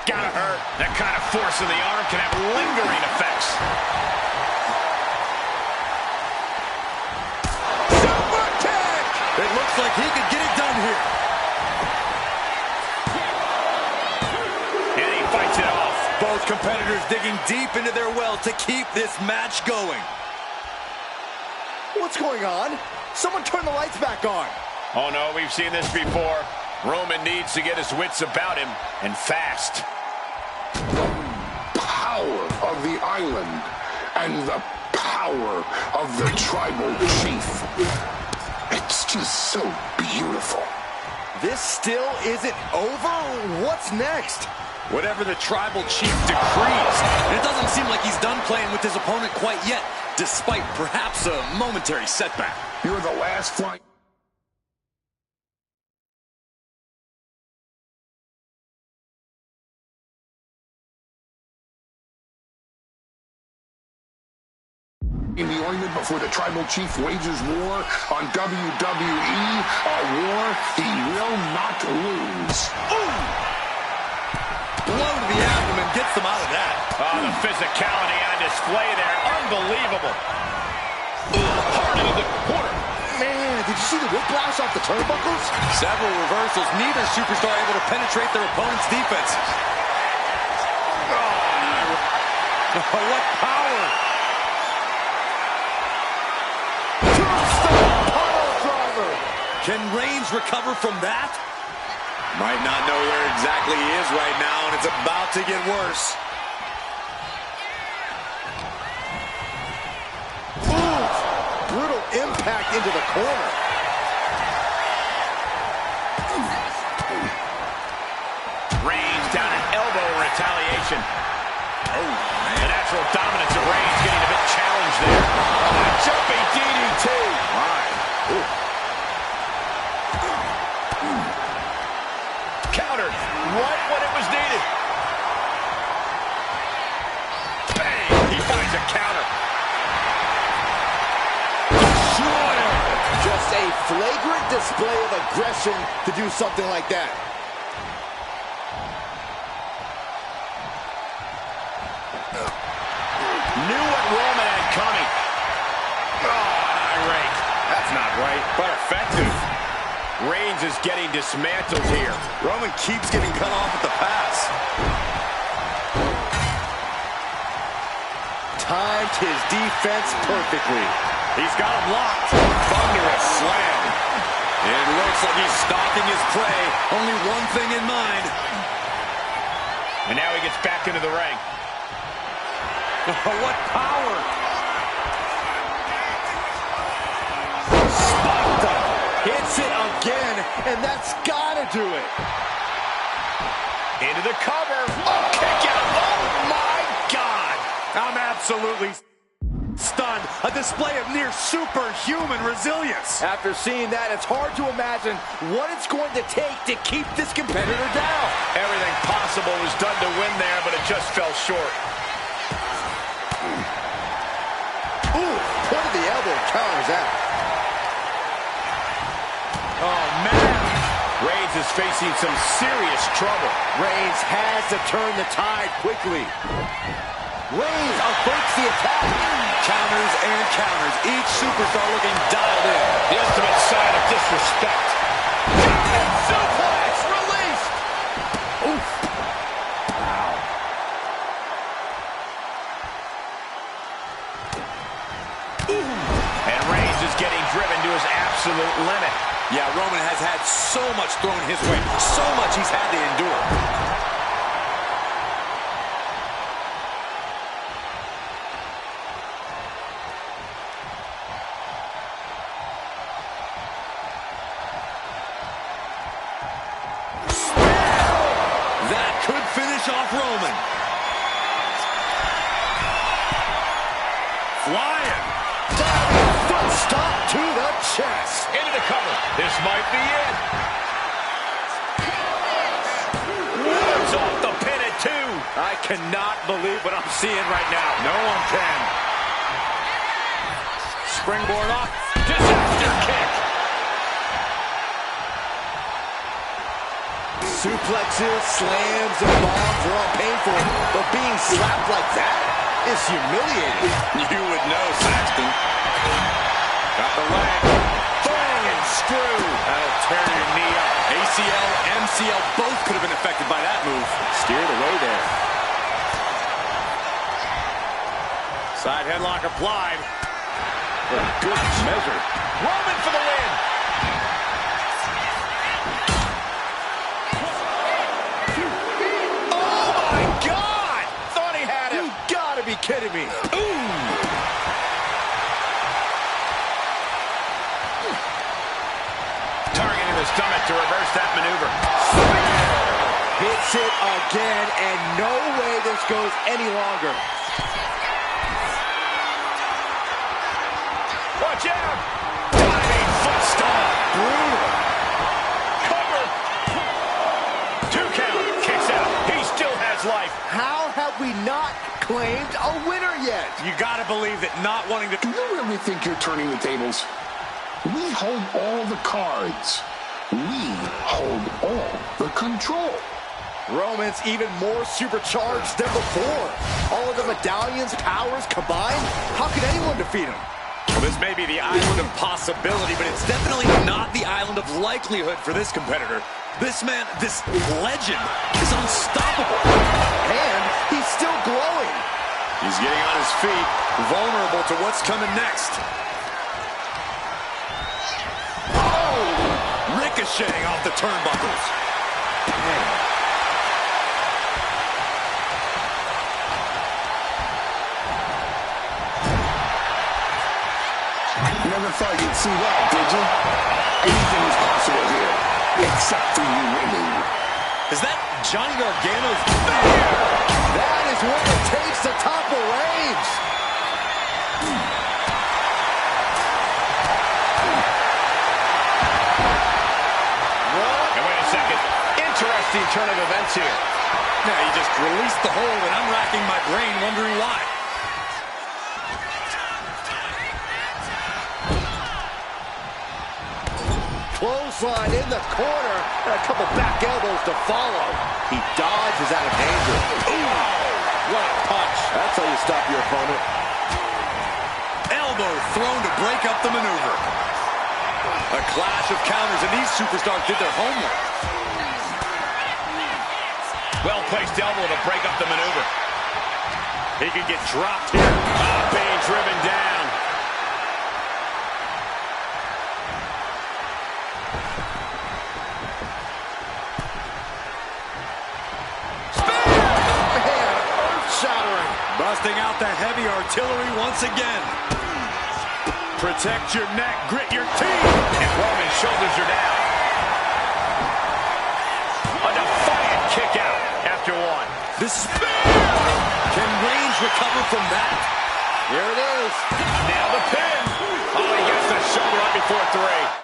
Speaker 2: Gotta hurt. That kind of force in the arm can have lingering effects.
Speaker 3: Super kick! It looks like he could get it done here.
Speaker 2: And he fights it off.
Speaker 3: Both competitors digging deep into their well to keep this match going.
Speaker 1: What's going on? Someone turn the lights back on.
Speaker 2: Oh, no, we've seen this before. Roman needs to get his wits about him, and fast.
Speaker 4: The power of the island and the power of the tribal chief. It's just so beautiful.
Speaker 1: This still isn't over? What's next?
Speaker 3: Whatever the tribal chief decrees. And it doesn't seem like he's done playing with his opponent quite yet, despite perhaps a momentary setback.
Speaker 4: You're the last flying... in the ointment before the tribal chief wages war on WWE, a war he will not lose.
Speaker 3: Ooh! Blow to the abdomen gets them out of that.
Speaker 2: Oh, the physicality on display there. Unbelievable. Hard into the corner.
Speaker 1: Man, did you see the whiplash off the turnbuckles?
Speaker 3: Several reversals. Neither superstar able to penetrate their opponent's defenses. Oh, what power! Can Reigns recover from that? Might not know where exactly he is right now, and it's about to get worse.
Speaker 1: Ooh, brutal impact into the corner.
Speaker 2: Reigns down an elbow in retaliation.
Speaker 3: Oh, man.
Speaker 2: The natural dominance of Reigns getting a bit challenged there. Oh, a jumping DDT.
Speaker 3: My. Ooh.
Speaker 2: Countered right when it was needed. Bang! He finds a counter.
Speaker 3: Destroyer!
Speaker 1: Just a flagrant display of aggression to do something like that.
Speaker 2: Knew what Roman had coming. Oh, an eye rake. That's not right, but effective. Reigns is getting dismantled here.
Speaker 3: Roman keeps getting cut off at the pass.
Speaker 1: Timed his defense perfectly.
Speaker 3: He's got him locked. Thunderous slam. It looks like he's stalking his prey. Only one thing in mind.
Speaker 2: And now he gets back into the ring.
Speaker 3: What power!
Speaker 1: Spiked him. Hits it again, and that's gotta do it.
Speaker 2: Into the cover. Oh, kick out. Oh, my God.
Speaker 3: I'm absolutely stunned. A display of near superhuman resilience.
Speaker 1: After seeing that, it's hard to imagine what it's going to take to keep this competitor down.
Speaker 2: Everything possible was done to win there, but it just fell short.
Speaker 1: Ooh, point of the elbow counters that.
Speaker 2: Oh, man. Reigns is facing some serious trouble.
Speaker 1: Reigns has to turn the tide quickly. Reigns averts the attack.
Speaker 3: Counters and counters. Each superstar looking dialed in.
Speaker 2: The ultimate sign of disrespect.
Speaker 1: Suplex released. Oof. Wow.
Speaker 2: And Reigns is getting driven to his absolute limit.
Speaker 3: Yeah, Roman has had so much thrown his way. So much he's had to endure. That could finish off Roman. Flying.
Speaker 1: Diving foot stop to the chest.
Speaker 2: Into the cover. This might be it. Woods off the pin at 2.
Speaker 3: I cannot believe what I'm seeing right now.
Speaker 2: No one can. Springboard off. Disaster kick.
Speaker 1: Suplexes, slams, and bombs are all painful, but being slapped like that is humiliating.
Speaker 3: You would know, Saxton.
Speaker 2: Got the leg. Bang and screw. That'll tear your knee up.
Speaker 3: ACL, MCL, both could have been affected by that move.
Speaker 1: Steered away there.
Speaker 2: Side headlock applied. For good measure. Roman for the win.
Speaker 1: Be kidding me.
Speaker 2: Ooh. Targeting the stomach to reverse that maneuver.
Speaker 1: Hits it again, and no way this goes any longer.
Speaker 2: Watch out. Diving foot stomp.
Speaker 1: Brutal.
Speaker 2: Cover. 2 count. Kicks out. He still has life.
Speaker 1: How have we not claimed a winner yet?
Speaker 3: You gotta believe that not wanting to...
Speaker 4: Do you really think you're turning the tables? We hold all the cards. We hold all the control.
Speaker 1: Roman's even more supercharged than before. All of the medallions' powers combined? How could anyone defeat him?
Speaker 3: Well, this may be the island of possibility, but it's definitely not the island of likelihood for this competitor. This man, this legend, is unstoppable.
Speaker 1: And he's still glowing.
Speaker 3: He's getting on his feet, vulnerable to what's coming next. Oh! Ricocheting off the turnbuckles. Man.
Speaker 4: Never thought you'd see that, did you? Anything is possible here, except for you winning.
Speaker 3: Is that Johnny Gargano's...
Speaker 1: That is what it takes to topple Reigns.
Speaker 2: And wait a second. Interesting turn of events here.
Speaker 3: Now he just released the hold, and I'm racking my brain wondering why.
Speaker 1: Clothesline in the corner, and a couple back elbows to follow. He dodges out of danger. Ooh, what a punch. That's stop your opponent.
Speaker 3: Elbow thrown to break up the maneuver. A clash of counters, and these superstars did their homework.
Speaker 2: Well-placed elbow to break up the maneuver. He could get dropped here. Being driven down.
Speaker 3: Busting out the heavy artillery once again.
Speaker 2: Protect your neck, grit your teeth. And Roman's shoulders are down. A defiant kick out after one.
Speaker 3: This is bad. Can Reigns recover from that?
Speaker 1: Here it is.
Speaker 2: Now the pin. Oh, he gets the shoulder right before three.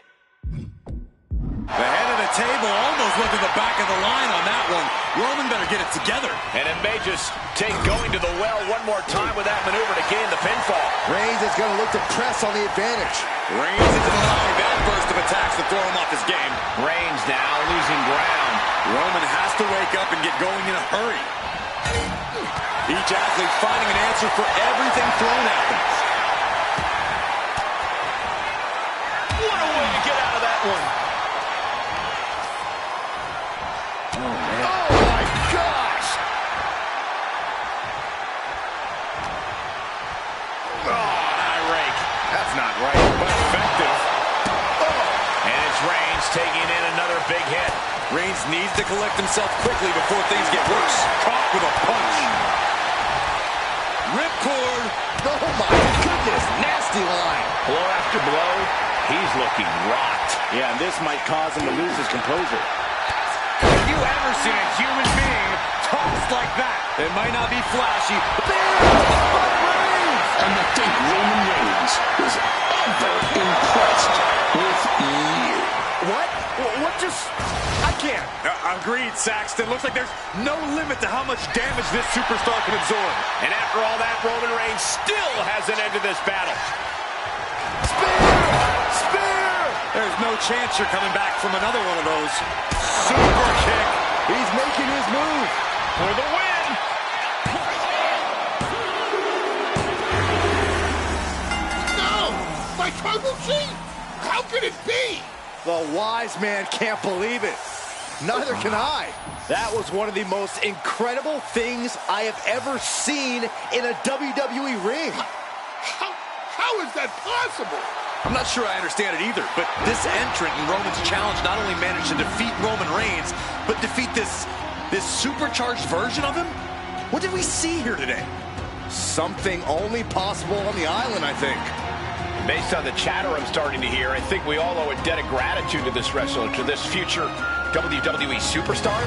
Speaker 3: The head of the table almost went to the back of the line on that one. Roman better get it together.
Speaker 2: And it may just take going to the well one more time with that maneuver to gain the pinfall.
Speaker 1: Reigns is going to look to press on the advantage.
Speaker 3: Reigns isn't allowing that burst of attacks to throw him off his game.
Speaker 2: Reigns now losing ground.
Speaker 3: Roman has to wake up and get going in a hurry. Each athlete finding an answer for everything thrown at them.
Speaker 2: What a way to get out of that one.
Speaker 1: Oh, man. Oh, my gosh!
Speaker 2: Oh, an eye rake. That's not right, but effective. Oh. And it's Reigns taking in another big hit.
Speaker 3: Reigns needs to collect himself quickly before things get worse. Caught with a punch. Ripcord.
Speaker 1: Oh, my goodness. Nasty line.
Speaker 2: Blow after blow. He's looking rocked.
Speaker 1: Yeah, and this might cause him to lose his composure.
Speaker 2: Have you ever seen a human being tossed like that?
Speaker 3: It might not be flashy.
Speaker 5: And I think Roman Reigns was ever impressed with you.
Speaker 1: What? What just... I can't.
Speaker 3: Agreed, Saxton. Looks like there's no limit to how much damage this superstar can absorb.
Speaker 2: And after all that, Roman Reigns still hasn't ended this battle.
Speaker 1: Spear!
Speaker 3: There's no chance you're coming back from another one of those. Super kick.
Speaker 1: He's making his move.
Speaker 2: For the win!
Speaker 4: No! My tribal chief! How can it be?
Speaker 1: The wise man can't believe it. Neither can I. That was one of the most incredible things I have ever seen in a WWE ring.
Speaker 4: How is that possible?
Speaker 3: I'm not sure I understand it either, but this entrant in Roman's challenge not only managed to defeat Roman Reigns, but defeat this supercharged version of him? What did we see here today?
Speaker 1: Something only possible on the island, I think.
Speaker 2: Based on the chatter I'm starting to hear, I think we all owe a debt of gratitude to this wrestler, to this future WWE superstar.